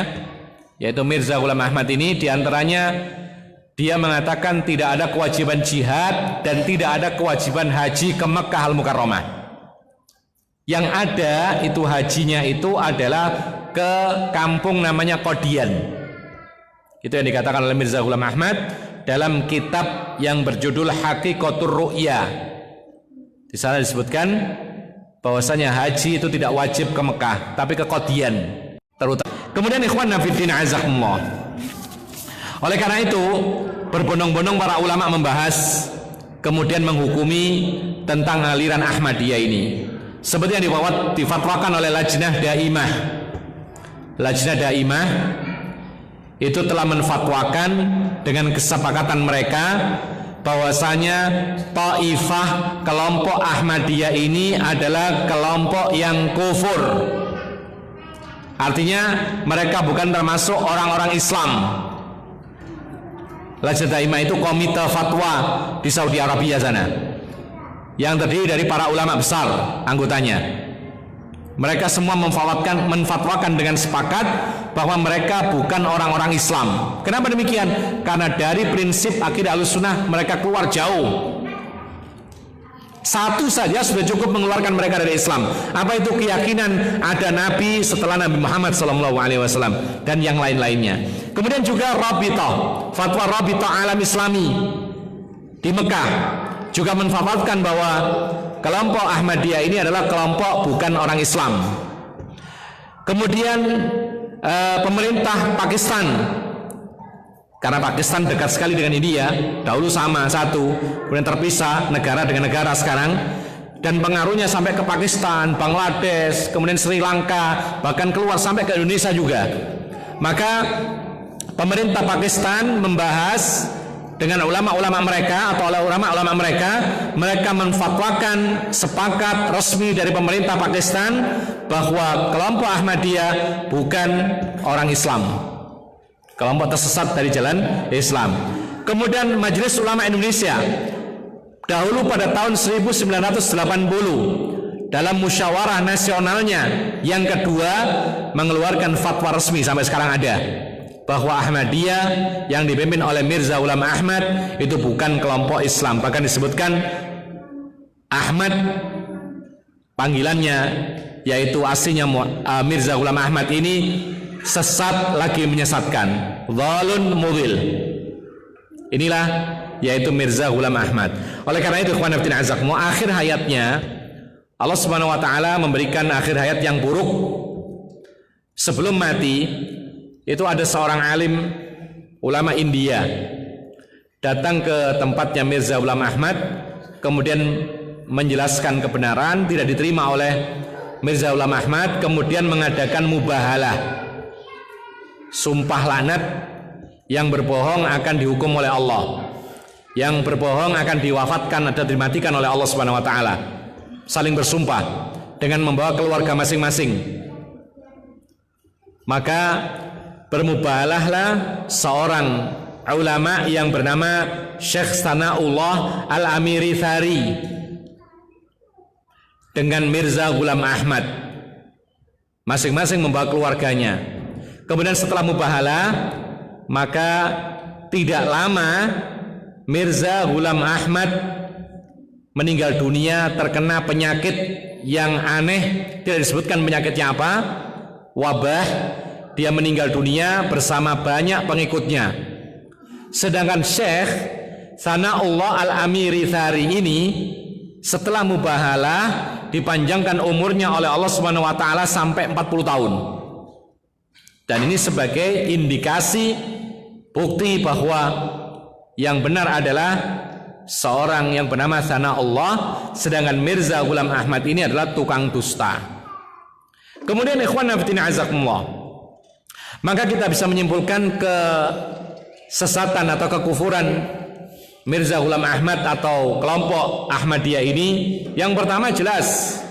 yaitu Mirza Ghulam Ahmad ini diantaranya dia mengatakan tidak ada kewajiban jihad dan tidak ada kewajiban haji ke Mekkah Al-Mukarramah. Yang ada itu hajinya itu adalah ke kampung namanya Qadian. Itu yang dikatakan oleh Mirza Ghulam Ahmad dalam kitab yang berjudul Haqiqatur Ru'ya. Di sana disebutkan bahwasanya haji itu tidak wajib ke Mekah, tapi ke Qadian terutama. Kemudian ikhwan fillah azakumullah, oleh karena itu berbondong-bondong para ulama membahas, kemudian menghukumi tentang aliran Ahmadiyah ini, seperti yang difatwakan oleh Lajnah Daimah. Lajnah Daimah itu telah menfatwakan dengan kesepakatan mereka bahwasanya Taifah kelompok Ahmadiyah ini adalah kelompok yang kufur. Artinya mereka bukan termasuk orang-orang Islam. Lajnah Daimah itu komite fatwa di Saudi Arabia sana, yang terdiri dari para ulama besar anggotanya. Mereka semua menfatwakan dengan sepakat bahwa mereka bukan orang-orang Islam. Kenapa demikian? Karena dari prinsip akidah Ahlussunnah mereka keluar jauh. Satu saja sudah cukup mengeluarkan mereka dari Islam. Apa itu? Keyakinan ada Nabi setelah Nabi Muhammad SAW dan yang lain-lainnya. Kemudian juga Rabithah, fatwa Rabithah Alam Islami di Mekah juga menfatwakan bahwa kelompok Ahmadiyah ini adalah kelompok bukan orang Islam. Kemudian pemerintah Pakistan, karena Pakistan dekat sekali dengan India, dahulu sama satu, kemudian terpisah negara dengan negara sekarang, dan pengaruhnya sampai ke Pakistan, Bangladesh, kemudian Sri Lanka, bahkan keluar sampai ke Indonesia juga. Maka pemerintah Pakistan membahas dengan ulama-ulama mereka atau oleh ulama-ulama mereka menfatwakan sepakat resmi dari pemerintah Pakistan bahwa kelompok Ahmadiyah bukan orang Islam, kelompok tersesat dari jalan Islam. Kemudian Majelis Ulama Indonesia dahulu pada tahun 1980 dalam musyawarah nasionalnya yang kedua mengeluarkan fatwa resmi sampai sekarang ada bahwa Ahmadiyah yang dipimpin oleh Mirza Ghulam Ahmad itu bukan kelompok Islam. Bahkan disebutkan Ahmad panggilannya, yaitu aslinya Mirza Ghulam Ahmad ini sesat lagi menyesatkan, dhalun mudhil. Inilah yaitu Mirza Ghulam Ahmad. Oleh karena itu ikhwan fillah azakumullah, akhir hayatnya Allah Subhanahu wa taala memberikan akhir hayat yang buruk. Sebelum mati itu ada seorang alim ulama India datang ke tempatnya Mirza Ghulam Ahmad, kemudian menjelaskan kebenaran, tidak diterima oleh Mirza Ghulam Ahmad, kemudian mengadakan mubahalah, sumpah laknat, yang berbohong akan dihukum oleh Allah, yang berbohong akan diwafatkan atau dimatikan oleh Allah Subhanahu wa taala. Saling bersumpah dengan membawa keluarga masing-masing. Maka bermubahalahlah seorang ulama yang bernama Syekh Sanaullah Al-Amirithari dengan Mirza Ghulam Ahmad, masing-masing membawa keluarganya. Kemudian setelah mubahalah, maka tidak lama Mirza Ghulam Ahmad meninggal dunia terkena penyakit yang aneh, tidak disebutkan penyakitnya apa, wabah. Dia meninggal dunia bersama banyak pengikutnya. Sedangkan Syekh Sanaullah Al-Amirithari ini setelah mubahalah dipanjangkan umurnya oleh Allah Subhanahu wa taala sampai 40 tahun. Dan ini sebagai indikasi bukti bahwa yang benar adalah seorang yang bernama Sanaullah, sedangkan Mirza Ghulam Ahmad ini adalah tukang dusta. Kemudian ikhwan fillah azakumullah, maka kita bisa menyimpulkan kesesatan atau kekufuran Mirza Ghulam Ahmad atau kelompok Ahmadiyah ini. Yang pertama jelas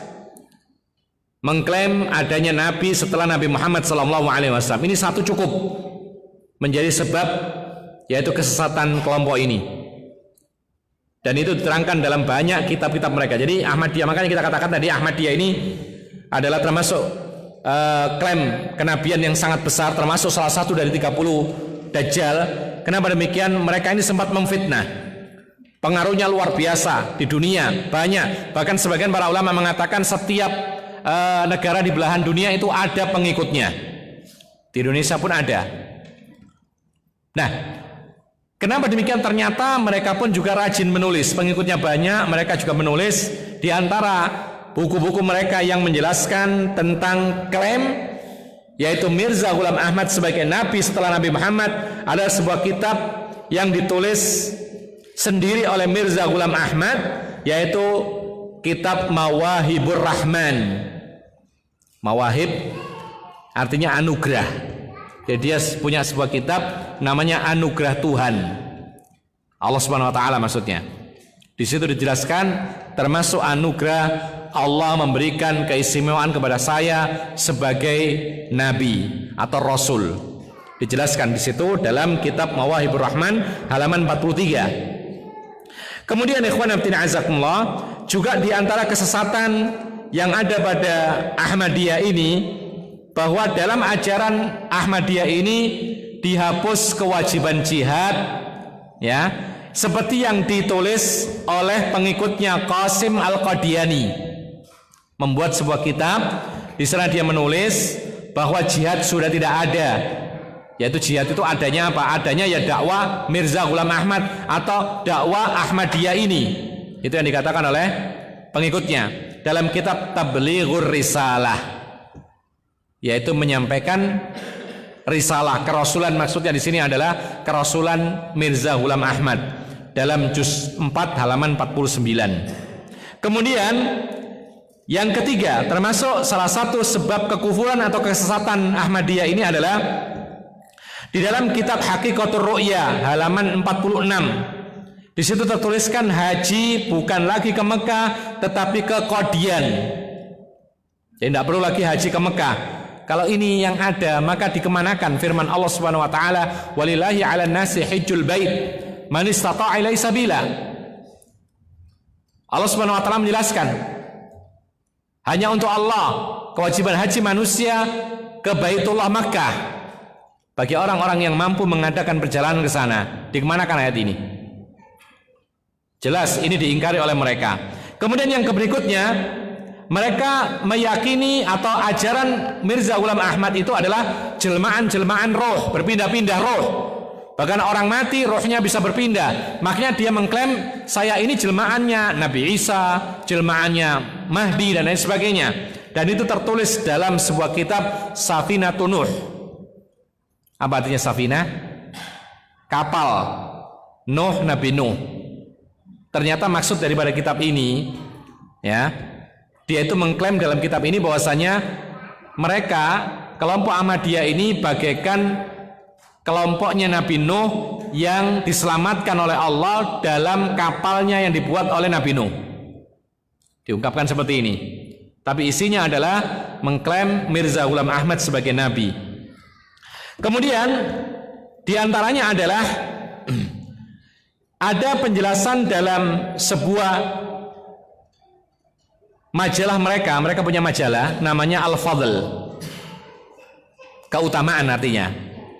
mengklaim adanya Nabi setelah Nabi Muhammad SAW. Ini satu cukup menjadi sebab, yaitu kesesatan kelompok ini. Dan itu diterangkan dalam banyak kitab-kitab mereka. Jadi Ahmadiyah, makanya kita katakan tadi Ahmadiyah ini adalah termasuk klaim kenabian yang sangat besar, termasuk salah satu dari 30 Dajjal. Kenapa demikian? Mereka ini sempat memfitnah, pengaruhnya luar biasa di dunia, banyak. Bahkan sebagian para ulama mengatakan setiap negara di belahan dunia itu ada pengikutnya. Di Indonesia pun ada. Nah, kenapa demikian? Ternyata mereka pun juga rajin menulis, pengikutnya banyak, mereka juga menulis. Di antara buku-buku mereka yang menjelaskan tentang klaim, yaitu Mirza Ghulam Ahmad sebagai Nabi setelah Nabi Muhammad, adalah sebuah kitab yang ditulis sendiri oleh Mirza Ghulam Ahmad, yaitu kitab Mawahibur Rahman. Mawahib artinya anugerah. Jadi dia punya sebuah kitab namanya Anugerah Tuhan. Allah Subhanahu wa taala maksudnya. Di situ dijelaskan termasuk anugerah Allah memberikan keistimewaan kepada saya sebagai nabi atau rasul. Dijelaskan di situ dalam kitab Mawahibur Rahman halaman 43. Kemudian ikhwan fillah azakumullah, juga di antara kesesatan yang ada pada Ahmadiyah ini, bahwa dalam ajaran Ahmadiyah ini dihapus kewajiban jihad, ya, seperti yang ditulis oleh pengikutnya Qasim Al-Qadiani, membuat sebuah kitab di sana dia menulis bahwa jihad sudah tidak ada, yaitu jihad itu adanya apa? Adanya ya dakwah Mirza Ghulam Ahmad atau dakwah Ahmadiyah ini. Itu yang dikatakan oleh pengikutnya dalam kitab Tablighur Risalah, yaitu menyampaikan risalah kerasulan. Maksudnya di sini adalah kerasulan Mirza Ghulam Ahmad dalam juz 4 halaman 49. Kemudian yang ketiga, termasuk salah satu sebab kekufuran atau kesesatan Ahmadiyah ini adalah di dalam kitab Haqiqatur Ru'ya halaman 46. Di situ tertuliskan haji bukan lagi ke Mekah tetapi ke Qadian. Jadi tidak perlu lagi haji ke Mekah. Kalau ini yang ada, maka dikemanakan firman Allah Subhanahu wa taala, walillahi 'alan nasi hajjul bait man istata'a ilaihi sabila. Allah Subhanahu wa taala menjelaskan, hanya untuk Allah kewajiban haji manusia ke Baitullah Makkah bagi orang-orang yang mampu mengadakan perjalanan ke sana. Dikemanakan ayat ini? Jelas ini diingkari oleh mereka. Kemudian yang berikutnya, mereka meyakini atau ajaran Mirza Ghulam Ahmad itu adalah jelmaan-jelmaan roh, berpindah-pindah roh. Bahkan orang mati rohnya bisa berpindah. Makanya dia mengklaim saya ini jelmaannya Nabi Isa, jelmaannya Mahdi dan lain sebagainya. Dan itu tertulis dalam sebuah kitab Safinatun Nuh. Apa artinya Safinah? Kapal Nuh, Nabi Nuh. Ternyata maksud daripada kitab ini, ya, dia itu mengklaim dalam kitab ini bahwasanya mereka kelompok Ahmadiyah ini bagaikan kelompoknya Nabi Nuh yang diselamatkan oleh Allah dalam kapalnya yang dibuat oleh Nabi Nuh. Diungkapkan seperti ini. Tapi isinya adalah mengklaim Mirza Ghulam Ahmad sebagai nabi. Kemudian diantaranya adalah ada penjelasan dalam sebuah majalah mereka punya majalah namanya Al-Fadl, keutamaan artinya.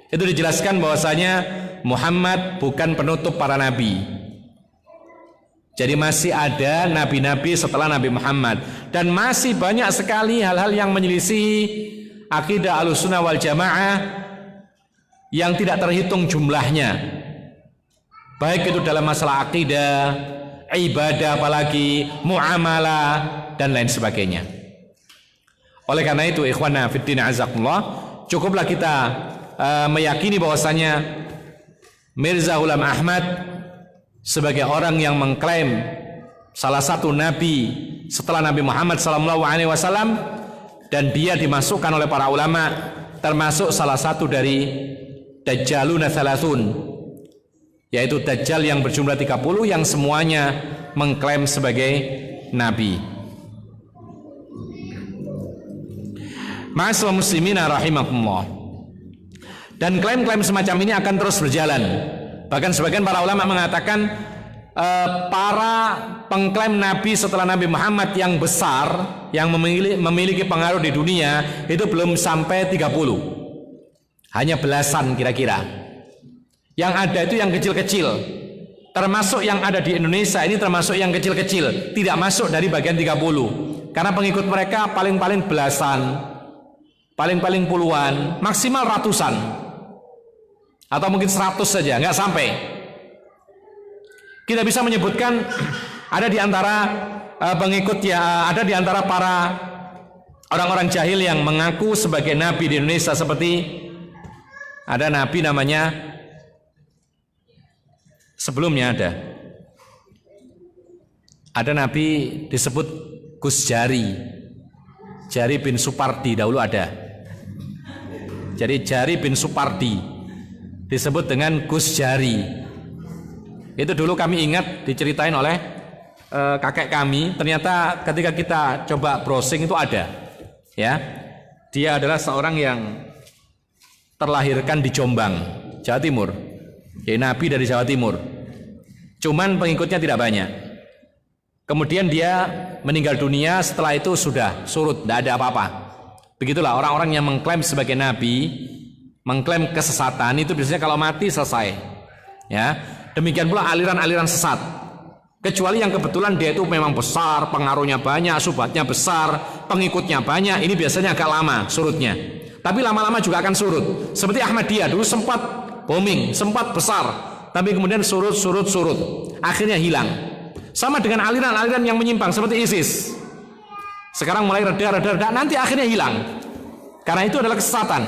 Itu dijelaskan bahwasanya Muhammad bukan penutup para nabi. Jadi masih ada nabi-nabi setelah Nabi Muhammad, dan masih banyak sekali hal-hal yang menyelisihi akidah Ahlussunnah wal Jamaah yang tidak terhitung jumlahnya. Baik itu dalam masalah akidah, ibadah, apalagi muamalah dan lain sebagainya. Oleh karena itu ikhwana fiddin azakumullah, cukuplah kita meyakini bahwasanya Mirza Ghulam Ahmad sebagai orang yang mengklaim salah satu nabi setelah Nabi Muhammad SAW, dan dia dimasukkan oleh para ulama termasuk salah satu dari Dajjaluna Thalathun, yaitu Dajjal yang berjumlah 30 yang semuanya mengklaim sebagai nabi. Ma'asyiral muslimina rahimakumullah. Dan klaim-klaim semacam ini akan terus berjalan. Bahkan sebagian para ulama mengatakan para pengklaim nabi setelah Nabi Muhammad yang besar, yang memiliki pengaruh di dunia, itu belum sampai 30. Hanya belasan kira-kira. Yang ada itu yang kecil-kecil. Termasuk yang ada di Indonesia ini termasuk yang kecil-kecil, tidak masuk dari bagian 30. Karena pengikut mereka paling-paling belasan, paling-paling puluhan, maksimal ratusan, atau mungkin 100 saja, nggak sampai. Kita bisa menyebutkan ada di antara pengikut ya, ada di antara para orang-orang jahil yang mengaku sebagai nabi di Indonesia, seperti ada nabi namanya, sebelumnya ada nabi disebut Gus Jari bin Supardi, dahulu ada. Jadi Jari bin Supardi disebut dengan Gus Jari. Itu dulu kami ingat diceritain oleh kakek kami. Ternyata ketika kita coba browsing itu ada, ya. Dia adalah seorang yang terlahirkan di Jombang, Jawa Timur. Jadi nabi dari Jawa Timur. Cuman pengikutnya tidak banyak. Kemudian dia meninggal dunia, setelah itu sudah surut, tidak ada apa-apa. Begitulah orang-orang yang mengklaim sebagai nabi, mengklaim kesesatan itu biasanya kalau mati selesai. Ya, demikian pula aliran-aliran sesat. Kecuali yang kebetulan dia itu memang besar, pengaruhnya banyak, subatnya besar, pengikutnya banyak, ini biasanya agak lama surutnya. Tapi lama-lama juga akan surut. Seperti Ahmadiyah dulu sempat booming, sempat besar, tapi kemudian surut, akhirnya hilang. Sama dengan aliran-aliran yang menyimpang seperti ISIS. Sekarang mulai reda, nanti akhirnya hilang. Karena itu adalah kesesatan.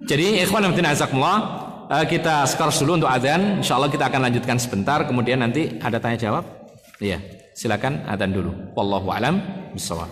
Jadi ikhwan fillah azakumullah, kita skor dulu untuk adzan. Insyaallah kita akan lanjutkan sebentar, kemudian nanti ada tanya jawab. Iya, silakan adzan dulu. Wallahu a'lam bishawab.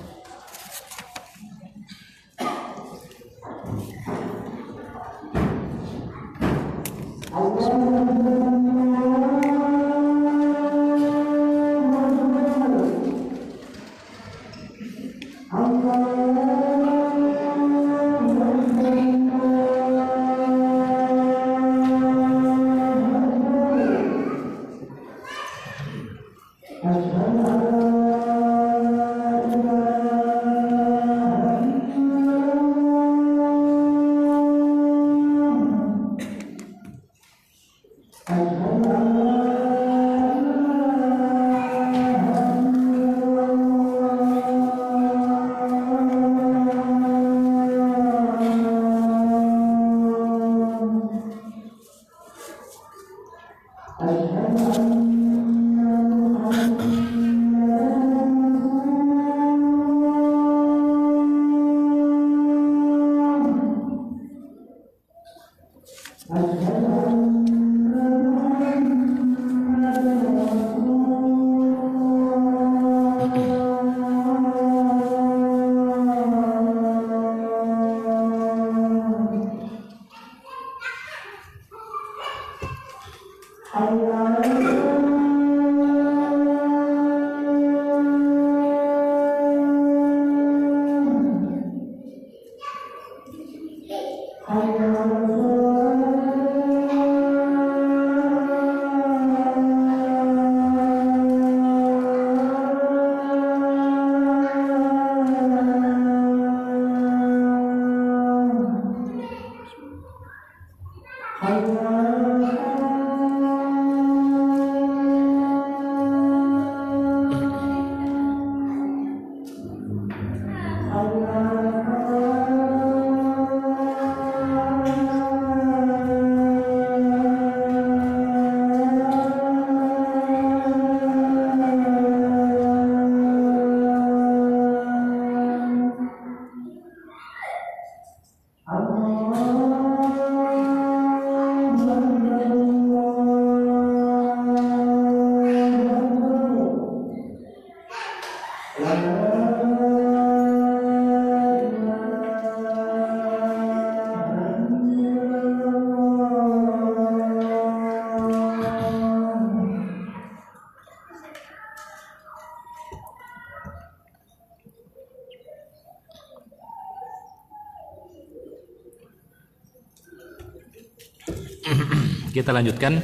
Kita lanjutkan.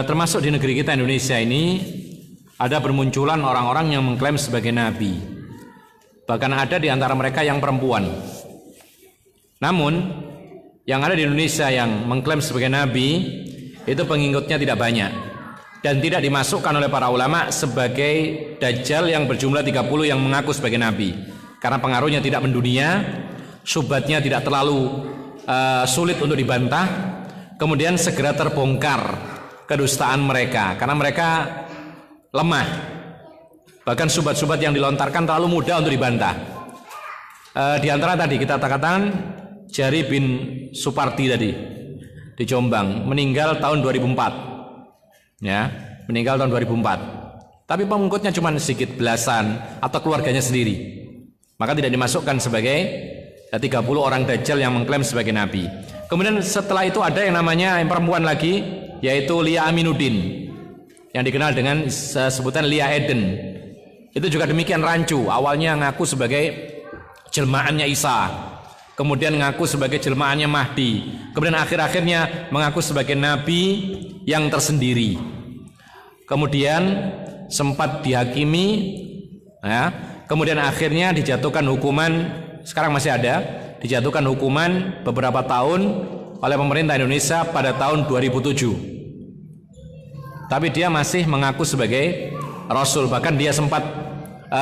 Termasuk di negeri kita Indonesia ini ada bermunculan orang-orang yang mengklaim sebagai nabi. Bahkan ada di antara mereka yang perempuan. Namun yang ada di Indonesia yang mengklaim sebagai nabi itu pengikutnya tidak banyak dan tidak dimasukkan oleh para ulama sebagai dajjal yang berjumlah 30 yang mengaku sebagai nabi. Karena pengaruhnya tidak mendunia, syubhatnya tidak terlalu sulit untuk dibantah. Kemudian segera terbongkar kedustaan mereka karena mereka lemah. Bahkan syubhat-syubhat yang dilontarkan terlalu mudah untuk dibantah. Di antara tadi kita katakan Jari bin Supardi tadi di Jombang meninggal tahun 2004. Ya, meninggal tahun 2004. Tapi pengikutnya cuma sedikit belasan atau keluarganya sendiri. Maka tidak dimasukkan sebagai 30 orang dajjal yang mengklaim sebagai nabi. Kemudian setelah itu ada yang namanya yang perempuan lagi, yaitu Lia Aminuddin, yang dikenal dengan sebutan Lia Eden. Itu juga demikian rancu. Awalnya ngaku sebagai jelmaannya Isa, kemudian ngaku sebagai jelmaannya Mahdi, kemudian akhir-akhirnya mengaku sebagai nabi yang tersendiri. Kemudian sempat dihakimi, ya, kemudian akhirnya dijatuhkan hukuman, sekarang masih ada, dijatuhkan hukuman beberapa tahun oleh pemerintah Indonesia pada tahun 2007. Tapi dia masih mengaku sebagai Rasul. Bahkan dia sempat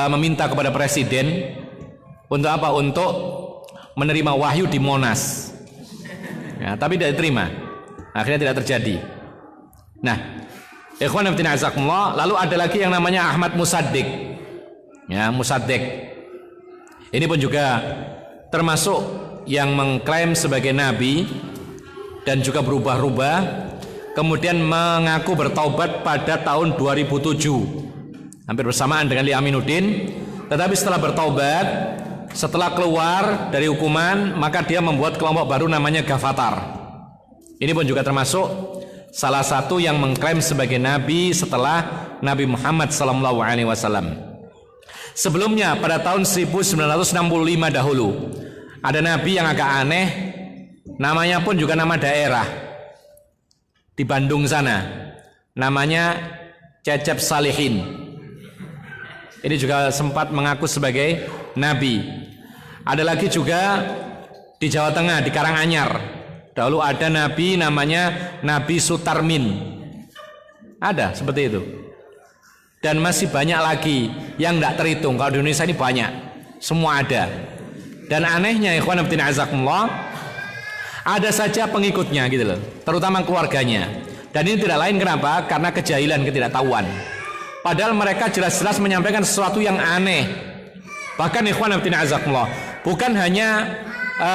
meminta kepada presiden untuk apa? Untuk menerima wahyu di Monas. Ya, tapi tidak diterima. Akhirnya tidak terjadi. Nah, ikhwan fillah azakumullah, lalu ada lagi yang namanya Ahmad Musaddiq. Ya, Musaddiq. Ini pun juga termasuk yang mengklaim sebagai nabi dan juga berubah-ubah, kemudian mengaku bertaubat pada tahun 2007. Hampir bersamaan dengan Lia Aminuddin. Tetapi setelah bertaubat, setelah keluar dari hukuman, maka dia membuat kelompok baru namanya Ghafatar. Ini pun juga termasuk salah satu yang mengklaim sebagai nabi setelah Nabi Muhammad SAW. Sebelumnya pada tahun 1965 dahulu ada nabi yang agak aneh, namanya pun juga nama daerah di Bandung sana, namanya Cecep Salihin. Ini juga sempat mengaku sebagai nabi. Ada lagi juga di Jawa Tengah, di Karanganyar. Dahulu ada nabi namanya Nabi Sutarmin. Ada seperti itu. Dan masih banyak lagi yang tidak terhitung. Kalau di Indonesia ini banyak, semua ada. Dan anehnya ikhwan fillah azakumullah, ada saja pengikutnya gitu loh, terutama keluarganya. Dan ini tidak lain kenapa? Karena kejahilan, ketidaktahuan. Padahal mereka jelas-jelas menyampaikan sesuatu yang aneh. Bahkan ikhwan fillah azakumullah, bukan hanya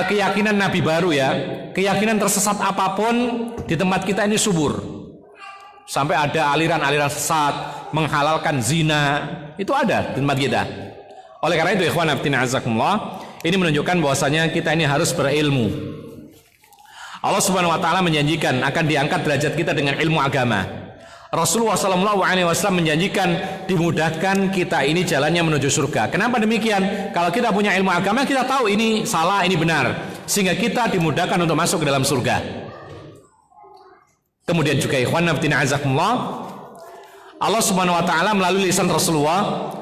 keyakinan nabi baru ya, keyakinan tersesat apapun di tempat kita ini subur. Sampai ada aliran-aliran sesat menghalalkan zina, itu ada di tempat kita. Oleh karena itu ikhwan fillah azakumullah, ini menunjukkan bahwasanya kita ini harus berilmu. Allah Subhanahu wa taala menjanjikan akan diangkat derajat kita dengan ilmu agama. Rasulullah SAW menjanjikan dimudahkan kita ini jalannya menuju surga. Kenapa demikian? Kalau kita punya ilmu agama, kita tahu ini salah, ini benar, sehingga kita dimudahkan untuk masuk ke dalam surga. Kemudian juga ikhwan fillah azakumullah, Allah Subhanahu wa taala melalui lisan Rasulullah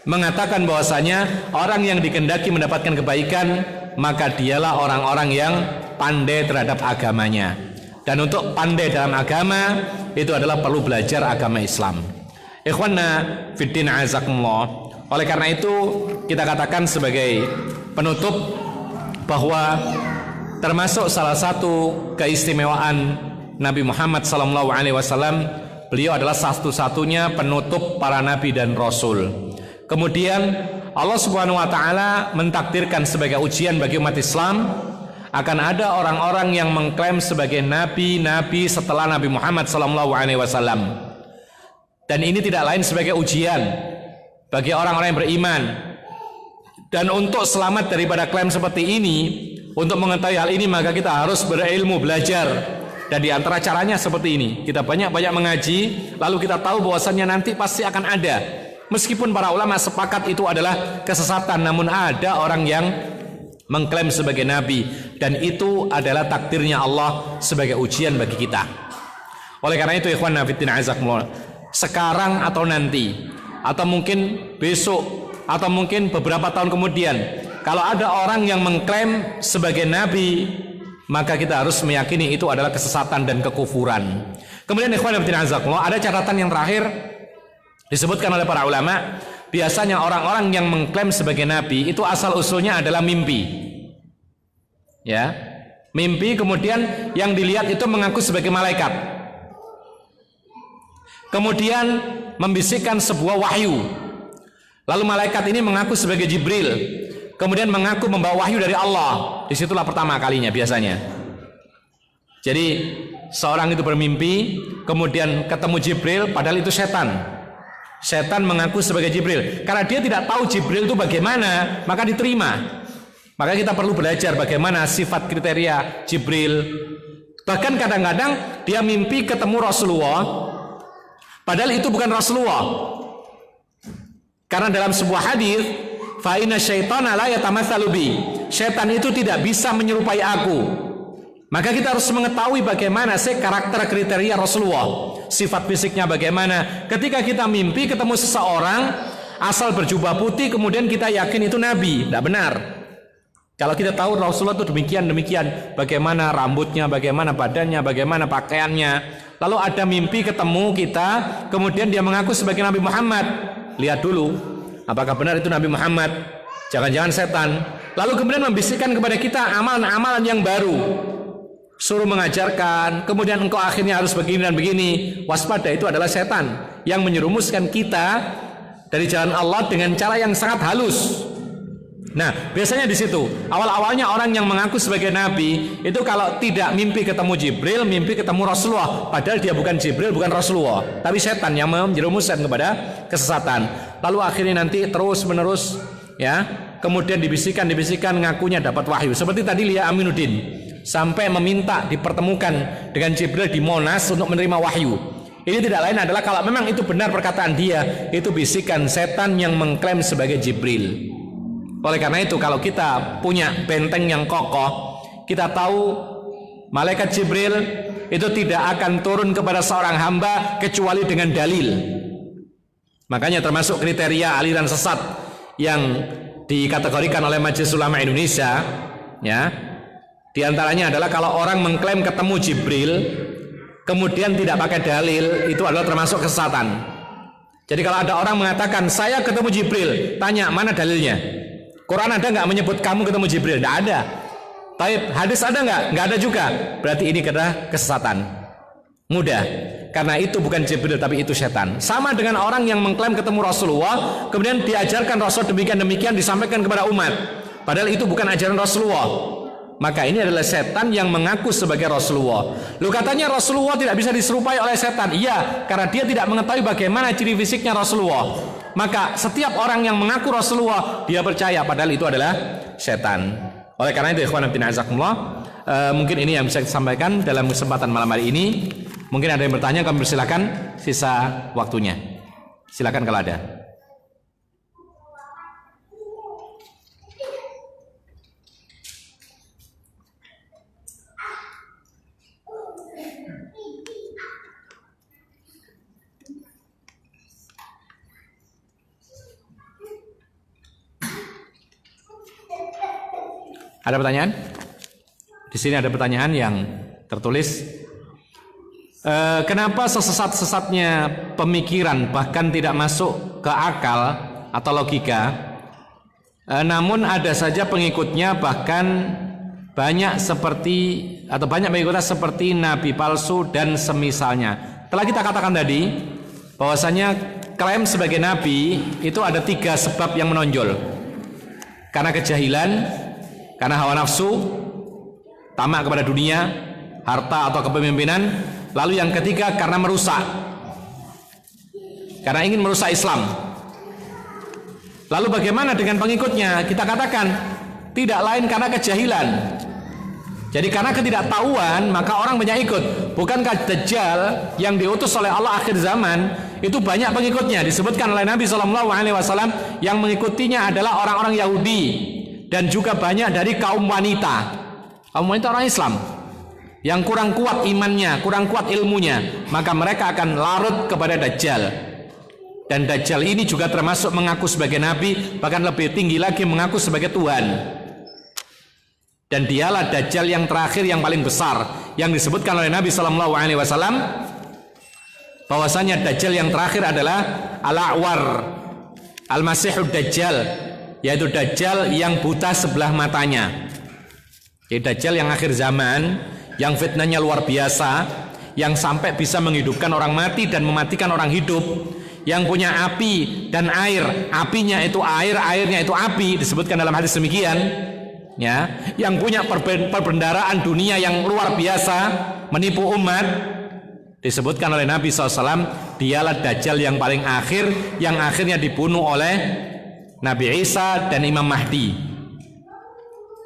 mengatakan bahwasanya orang yang dikehendaki mendapatkan kebaikan, maka dialah orang-orang yang pandai terhadap agamanya. Dan untuk pandai dalam agama itu adalah perlu belajar agama Islam. Ikhwanna fiddin azakumullah. Oleh karena itu kita katakan sebagai penutup bahwa termasuk salah satu keistimewaan Nabi Muhammad SAW, beliau adalah satu-satunya penutup para nabi dan rasul. Kemudian Allah Subhanahu wa taala mentakdirkan sebagai ujian bagi umat Islam akan ada orang-orang yang mengklaim sebagai nabi-nabi setelah Nabi Muhammad SAW. Dan ini tidak lain sebagai ujian bagi orang-orang yang beriman. Dan untuk selamat daripada klaim seperti ini, untuk mengetahui hal ini maka kita harus berilmu, belajar. Dan di antara caranya seperti ini, kita banyak-banyak mengaji, lalu kita tahu bahwasannya nanti pasti akan ada. Meskipun para ulama sepakat itu adalah kesesatan, namun ada orang yang mengklaim sebagai nabi, dan itu adalah takdirnya Allah sebagai ujian bagi kita. Oleh karena itu ikhwan fillah azakumullah, sekarang atau nanti, atau mungkin besok, atau mungkin beberapa tahun kemudian, kalau ada orang yang mengklaim sebagai nabi, maka kita harus meyakini itu adalah kesesatan dan kekufuran. Kemudian ikhwan fillah azakumullah, ada catatan yang terakhir disebutkan oleh para ulama. Biasanya orang-orang yang mengklaim sebagai nabi itu asal usulnya adalah mimpi. Ya, mimpi, kemudian yang dilihat itu mengaku sebagai malaikat. Kemudian membisikkan sebuah wahyu. Lalu malaikat ini mengaku sebagai Jibril. Kemudian mengaku membawa wahyu dari Allah. Disitulah pertama kalinya biasanya. Jadi seorang itu bermimpi, kemudian ketemu Jibril, padahal itu setan. Setan mengaku sebagai Jibril. Karena dia tidak tahu Jibril itu bagaimana, maka diterima. Maka kita perlu belajar bagaimana sifat kriteria Jibril. Bahkan kadang-kadang dia mimpi ketemu Rasulullah, padahal itu bukan Rasulullah. Karena dalam sebuah hadis, fa inna syaitana la yatamatsalu bi. Syaitan itu tidak bisa menyerupai aku. Maka kita harus mengetahui bagaimana sih karakter kriteria Rasulullah, sifat fisiknya bagaimana. Ketika kita mimpi ketemu seseorang asal berjubah putih kemudian kita yakin itu nabi, tidak benar. Kalau kita tahu Rasulullah itu demikian, bagaimana rambutnya, bagaimana badannya, bagaimana pakaiannya. Lalu ada mimpi ketemu kita, kemudian dia mengaku sebagai Nabi Muhammad. Lihat dulu, apakah benar itu Nabi Muhammad? Jangan-jangan setan. Lalu kemudian membisikkan kepada kita amalan-amalan yang baru. Suruh mengajarkan, kemudian engkau akhirnya harus begini dan begini. Waspada, itu adalah setan yang menyerumuskan kita dari jalan Allah dengan cara yang sangat halus. Nah, biasanya di situ awal-awalnya orang yang mengaku sebagai nabi itu kalau tidak mimpi ketemu Jibril, mimpi ketemu Rasulullah, padahal dia bukan Jibril, bukan Rasulullah, tapi setan yang menjerumuskan kepada kesesatan. Lalu akhirnya nanti terus menerus ya, kemudian dibisikkan ngakunya dapat wahyu. Seperti tadi Lia Aminuddin sampai meminta dipertemukan dengan Jibril di Monas untuk menerima wahyu. Ini tidak lain adalah kalau memang itu benar perkataan dia, itu bisikan setan yang mengklaim sebagai Jibril. Oleh karena itu kalau kita punya benteng yang kokoh, kita tahu malaikat Jibril itu tidak akan turun kepada seorang hamba kecuali dengan dalil. Makanya termasuk kriteria aliran sesat yang dikategorikan oleh Majelis Ulama Indonesia, ya, diantaranya adalah kalau orang mengklaim ketemu Jibril kemudian tidak pakai dalil, itu adalah termasuk kesesatan. Jadi kalau ada orang mengatakan saya ketemu Jibril, tanya mana dalilnya? Quran ada nggak menyebut kamu ketemu Jibril? Tidak ada. Tapi hadis ada nggak? Nggak ada juga. Berarti ini adalah kesesatan. Mudah. Karena itu bukan Jibril tapi itu setan. Sama dengan orang yang mengklaim ketemu Rasulullah, kemudian diajarkan Rasul demikian disampaikan kepada umat. Padahal itu bukan ajaran Rasulullah. Maka ini adalah setan yang mengaku sebagai Rasulullah. Lu katanya Rasulullah tidak bisa diserupai oleh setan. Iya, karena dia tidak mengetahui bagaimana ciri fisiknya Rasulullah. Maka setiap orang yang mengaku Rasulullah, dia percaya padahal itu adalah setan. Oleh karena itu ikhwan fillah azakumullah, mungkin ini yang bisa disampaikan dalam kesempatan malam hari ini. Mungkin ada yang bertanya, kami persilakan sisa waktunya. Silakan kalau ada. Ada pertanyaan? Di sini ada pertanyaan yang tertulis. Kenapa sesat-sesatnya pemikiran bahkan tidak masuk ke akal atau logika, namun ada saja pengikutnya bahkan banyak pengikutnya seperti nabi palsu dan semisalnya. Telah kita katakan tadi bahwasanya klaim sebagai nabi itu ada 3 sebab yang menonjol. Karena kejahilan, karena hawa nafsu, tamak kepada dunia, harta atau kepemimpinan. Lalu yang ketiga karena merusak, karena ingin merusak Islam. Lalu bagaimana dengan pengikutnya? Kita katakan tidak lain karena kejahilan. Jadi karena ketidaktahuan maka orang banyak ikut. Bukankah Dajjal yang diutus oleh Allah akhir zaman itu banyak pengikutnya? Disebutkan oleh Nabi SAW yang mengikutinya adalah orang-orang Yahudi dan juga banyak dari kaum wanita. Kaum wanita orang Islam yang kurang kuat imannya, kurang kuat ilmunya, maka mereka akan larut kepada Dajjal. Dan Dajjal ini juga termasuk mengaku sebagai nabi, bahkan lebih tinggi lagi mengaku sebagai Tuhan. Dan dialah Dajjal yang terakhir yang paling besar, yang disebutkan oleh Nabi SAW bahwasanya Dajjal yang terakhir adalah Al-A'war Al-Masihud Dajjal, yaitu Dajjal yang buta sebelah matanya. Jadi Dajjal yang akhir zaman, yang fitnahnya luar biasa, yang sampai bisa menghidupkan orang mati dan mematikan orang hidup, yang punya api dan air, apinya itu air, airnya itu api, disebutkan dalam hadis demikian, ya, yang punya perbendaharaan dunia yang luar biasa, menipu umat, disebutkan oleh Nabi SAW, dialah Dajjal yang paling akhir, yang akhirnya dibunuh oleh Nabi Isa dan Imam Mahdi.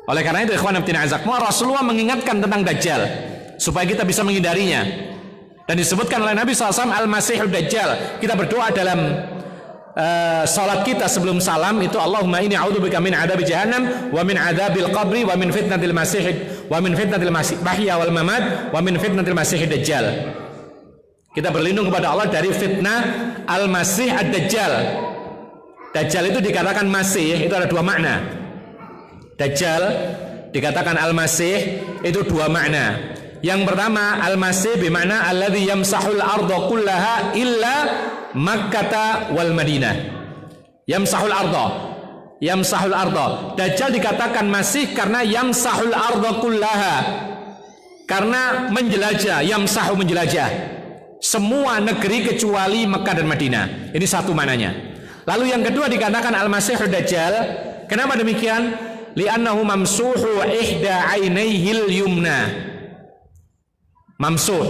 Oleh karena itu ikhwan fillah azakumullah, Rasulullah mengingatkan tentang Dajjal supaya kita bisa menghindarinya. Dan disebutkan oleh Nabi SAW Al-Masihud Dajjal. Kita berdoa dalam salat kita sebelum salam itu, Allahumma inni a'udzubika min adzabi jahannam wa min adzabil qabri wa min fitnatil masihid wa min fitnatil mahya wal mamat wa min fitnatil masihid dajjal. Kita berlindung kepada Allah dari fitnah al-masih ad-dajjal. Dajjal itu dikatakan masih, itu ada dua makna. Dajjal dikatakan al-masih itu dua makna. Yang pertama, al-masih bermakna alladzi yamsahul arda kullaha illa Makkah wal Madinah. Yamsahul arda. Dajjal dikatakan masih karena yamsahul arda kullaha, karena menjelajah, yamsahu menjelajah semua negeri kecuali Mekah dan Madinah. Ini satu maknanya. Lalu yang kedua dikatakan al-masihud dajjal. Kenapa demikian? Li'annahu mamsuhu ihda ainaihil yumna. Mamsuh,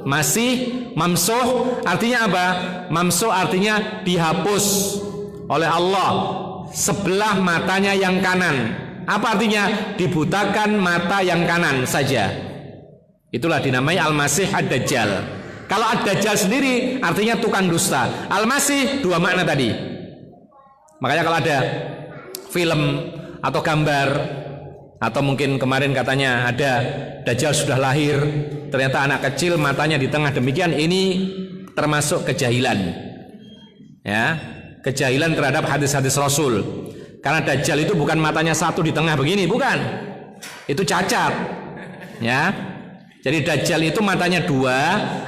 masih mamsuh artinya apa? Mamsuh artinya dihapus oleh Allah sebelah matanya yang kanan. Apa artinya? Dibutakan mata yang kanan saja. Itulah dinamai Al-Masih Ad-Dajjal. Kalau Ad-Dajjal sendiri artinya tukang dusta. Al-Masih dua makna tadi. Makanya kalau ada film atau gambar, atau mungkin kemarin katanya ada Dajjal sudah lahir, ternyata anak kecil matanya di tengah, demikian, ini termasuk kejahilan, ya, kejahilan terhadap hadis-hadis Rasul. Karena Dajjal itu bukan matanya satu di tengah begini, bukan, itu cacat, ya. Jadi Dajjal itu matanya dua,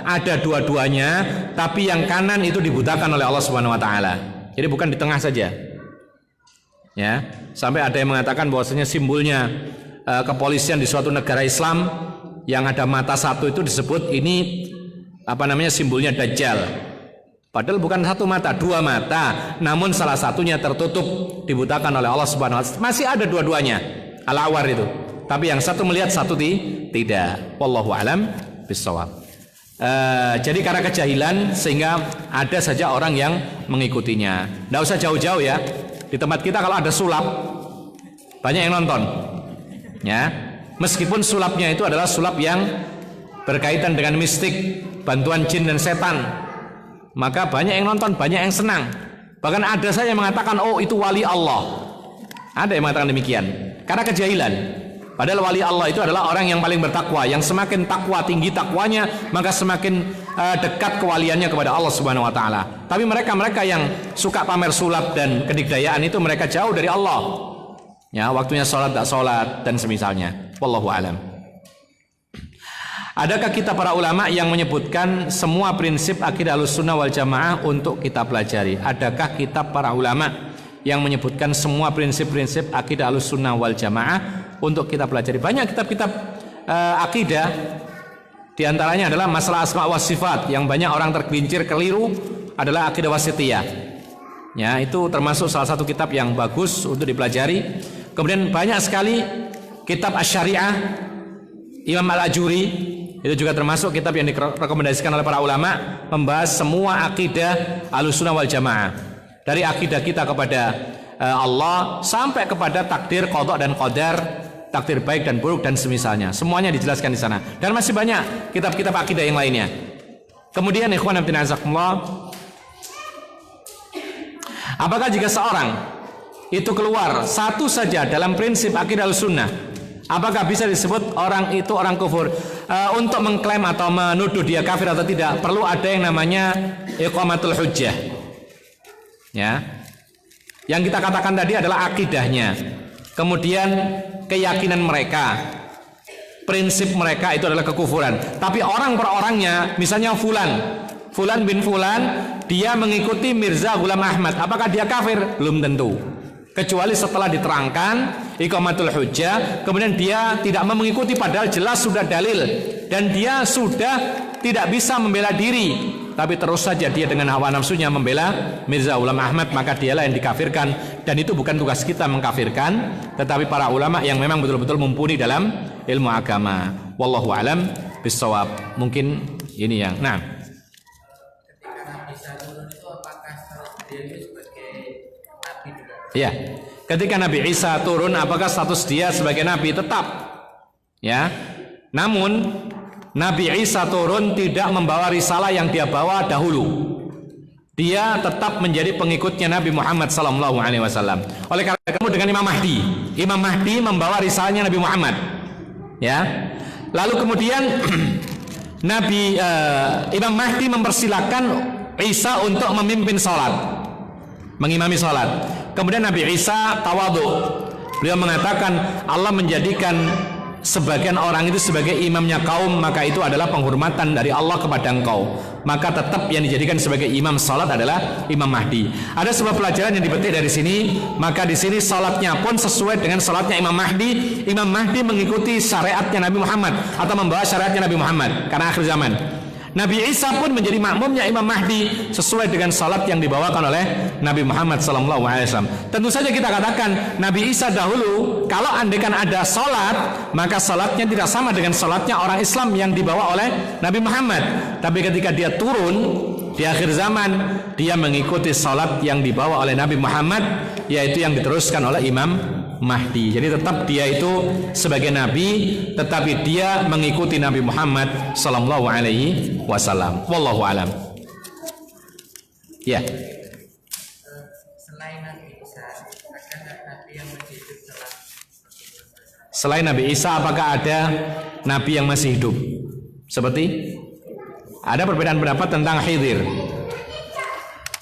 ada dua-duanya, tapi yang kanan itu dibutakan oleh Allah Subhanahu Wa Taala. Jadi bukan di tengah saja. Ya, sampai ada yang mengatakan bahwasanya simbolnya kepolisian di suatu negara Islam yang ada mata satu itu disebut ini simbolnya Dajjal. Padahal bukan satu mata, dua mata, namun salah satunya tertutup, dibutakan oleh Allah Subhanahu wa taala. Masih ada dua-duanya, al-awar itu. Tapi yang satu melihat, satu tidak. Wallahu alam bissawab. Jadi karena kejahilan sehingga ada saja orang yang mengikutinya. Tidak usah jauh-jauh ya. Di tempat kita kalau ada sulap, banyak yang nonton, ya. Meskipun sulapnya itu adalah sulap yang berkaitan dengan mistik, bantuan jin dan setan, maka banyak yang nonton, banyak yang senang. Bahkan ada saya yang mengatakan, oh itu wali Allah. Ada yang mengatakan demikian, karena kejahilan. Padahal wali Allah itu adalah orang yang paling bertakwa. Yang semakin takwa, tinggi takwanya, maka semakin dekat kewaliannya kepada Allah Subhanahu wa taala. Tapi mereka yang suka pamer sulap dan kedikdayaan itu, mereka jauh dari Allah. Ya, waktunya sholat tak sholat dan semisalnya. Wallahu alam. Adakah kita para ulama yang menyebutkan semua prinsip akidah Ahlussunnah wal Jamaah untuk kita pelajari? Adakah kita para ulama yang menyebutkan semua prinsip-prinsip akidah Ahlussunnah wal Jamaah untuk kita pelajari? Banyak kitab-kitab akidah, di antaranya adalah masalah asma wa sifat, yang banyak orang tergelincir keliru adalah akidah wasitiyah. Ya, itu termasuk salah satu kitab yang bagus untuk dipelajari. Kemudian banyak sekali kitab Asy-Syari'ah Imam Al-Ajuri, itu juga termasuk kitab yang direkomendasikan oleh para ulama, membahas semua akidah Ahlussunnah wal Jamaah. Dari akidah kita kepada Allah sampai kepada takdir, qada dan qadar, takdir baik dan buruk dan semisalnya, semuanya dijelaskan di sana. Dan masih banyak kitab-kitab akidah yang lainnya. Kemudian ikhwan fillah azakumullah, apakah jika seorang itu keluar satu saja dalam prinsip akidah Ahlussunnah, apakah bisa disebut orang itu orang kufur? Untuk mengklaim atau menuduh dia kafir atau tidak, perlu ada yang namanya iqamatul hujjah. Ya, yang kita katakan tadi adalah akidahnya, kemudian keyakinan mereka, prinsip mereka itu adalah kekufuran. Tapi orang per orangnya, misalnya Fulan bin Fulan, dia mengikuti Mirza Ghulam Ahmad, apakah dia kafir? Belum tentu, kecuali setelah diterangkan iqamatul hujjah, kemudian dia tidak mau mengikuti padahal jelas sudah dalil, dan dia sudah tidak bisa membela diri, tapi terus saja dia dengan hawa nafsunya membela Mirza Ghulam Ahmad, maka dialah yang dikafirkan. Dan itu bukan tugas kita mengkafirkan, tetapi para ulama yang memang betul-betul mumpuni dalam ilmu agama. Wallahu alam bissawab. Mungkin ini yang ketika Nabi turun itu, apakah dia itu sebagai nabi juga? Iya. Ketika Nabi Isa turun, apakah status dia sebagai nabi? Tetap. Ya. Namun Nabi Isa turun tidak membawa risalah yang dia bawa dahulu. Dia tetap menjadi pengikutnya Nabi Muhammad SAW. Oleh karena itu dengan Imam Mahdi membawa risalahnya Nabi Muhammad. Ya. Lalu kemudian Imam Mahdi mempersilahkan Isa untuk memimpin sholat, mengimami sholat. Kemudian Nabi Isa tawadhu. Beliau mengatakan Allah menjadikan sebagian orang itu sebagai imamnya kaum, maka itu adalah penghormatan dari Allah kepada engkau. Maka tetap yang dijadikan sebagai imam salat adalah Imam Mahdi. Ada sebuah pelajaran yang dipetik dari sini. Maka di sini salatnya pun sesuai dengan salatnya Imam Mahdi. Imam Mahdi mengikuti syariatnya Nabi Muhammad atau membawa syariatnya Nabi Muhammad karena akhir zaman. Nabi Isa pun menjadi makmumnya Imam Mahdi sesuai dengan salat yang dibawakan oleh Nabi Muhammad SAW. Tentu saja kita katakan Nabi Isa dahulu kalau andaikan ada salat, maka salatnya tidak sama dengan salatnya orang Islam yang dibawa oleh Nabi Muhammad. Tapi ketika dia turun di akhir zaman, dia mengikuti salat yang dibawa oleh Nabi Muhammad, yaitu yang diteruskan oleh Imam Mahdi. Jadi tetap dia itu sebagai nabi, tetapi dia mengikuti Nabi Muhammad sallallahu alaihi wasallam. Wallahu alam. Ya. Selain Nabi Isa, ada nabi yang masih hidup setelah? Selain Nabi Isa, apakah ada nabi yang masih hidup? Seperti ada perbedaan pendapat tentang Khidir.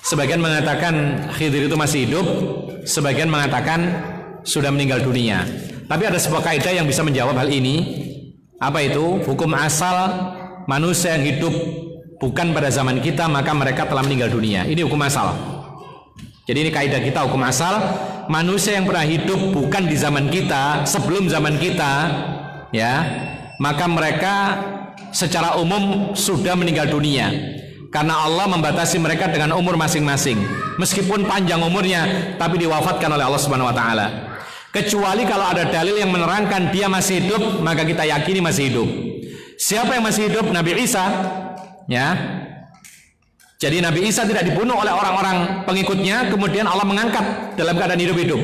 Sebagian mengatakan Khidir itu masih hidup, sebagian mengatakan sudah meninggal dunia. Tapi ada sebuah kaidah yang bisa menjawab hal ini. Apa itu? Hukum asal manusia yang hidup bukan pada zaman kita, maka mereka telah meninggal dunia. Ini hukum asal. Jadi ini kaidah kita, hukum asal. Manusia yang pernah hidup bukan di zaman kita, sebelum zaman kita, ya, maka mereka secara umum sudah meninggal dunia. Karena Allah membatasi mereka dengan umur masing-masing. Meskipun panjang umurnya, tapi diwafatkan oleh Allah Subhanahu wa taala. Kecuali kalau ada dalil yang menerangkan dia masih hidup, maka kita yakini masih hidup. Siapa yang masih hidup? Nabi Isa. Ya. Jadi Nabi Isa tidak dibunuh oleh orang-orang pengikutnya, kemudian Allah mengangkat dalam keadaan hidup-hidup.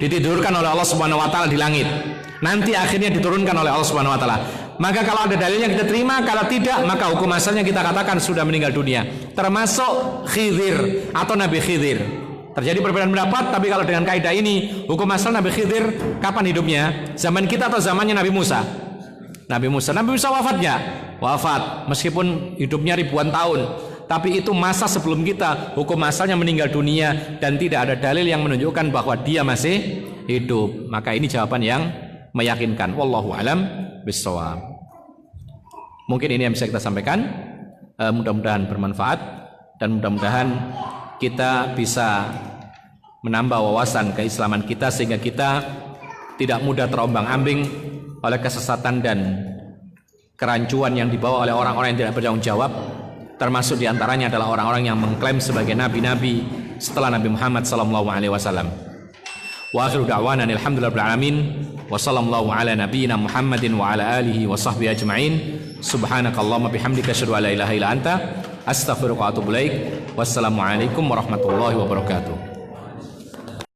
Ditidurkan oleh Allah Subhanahu wa taala di langit. Nanti akhirnya diturunkan oleh Allah Subhanahu wa taala. Maka kalau ada dalilnya kita terima, kalau tidak maka hukum asalnya kita katakan sudah meninggal dunia. Termasuk Khidir atau Nabi Khidir. Terjadi perbedaan pendapat, tapi kalau dengan kaidah ini hukum asal Nabi Khidir kapan hidupnya? Zaman kita atau zamannya Nabi Musa? Nabi Musa wafatnya? Wafat, meskipun hidupnya ribuan tahun. Tapi itu masa sebelum kita, hukum asalnya meninggal dunia dan tidak ada dalil yang menunjukkan bahwa dia masih hidup. Maka ini jawaban yang meyakinkan. Wallahu alam bissawab. Mungkin ini yang bisa kita sampaikan. Mudah-mudahan bermanfaat dan mudah-mudahan kita bisa menambah wawasan keislaman kita sehingga kita tidak mudah terombang-ambing oleh kesesatan dan kerancuan yang dibawa oleh orang-orang yang tidak bertanggung jawab, termasuk diantaranya adalah orang-orang yang mengklaim sebagai nabi-nabi setelah Nabi Muhammad SAW. Wa akhiru da'wana alhamdulillahil alamin wa sallallahu ala nabiyyina Muhammadin wa ala alihi wa sahbihi ajma'in. Subhanakallahumma bihamdika asyhadu an la ilaha illa anta astaghfiruka wa atubu ilaik. Wassalamualaikum warahmatullahi wabarakatuh.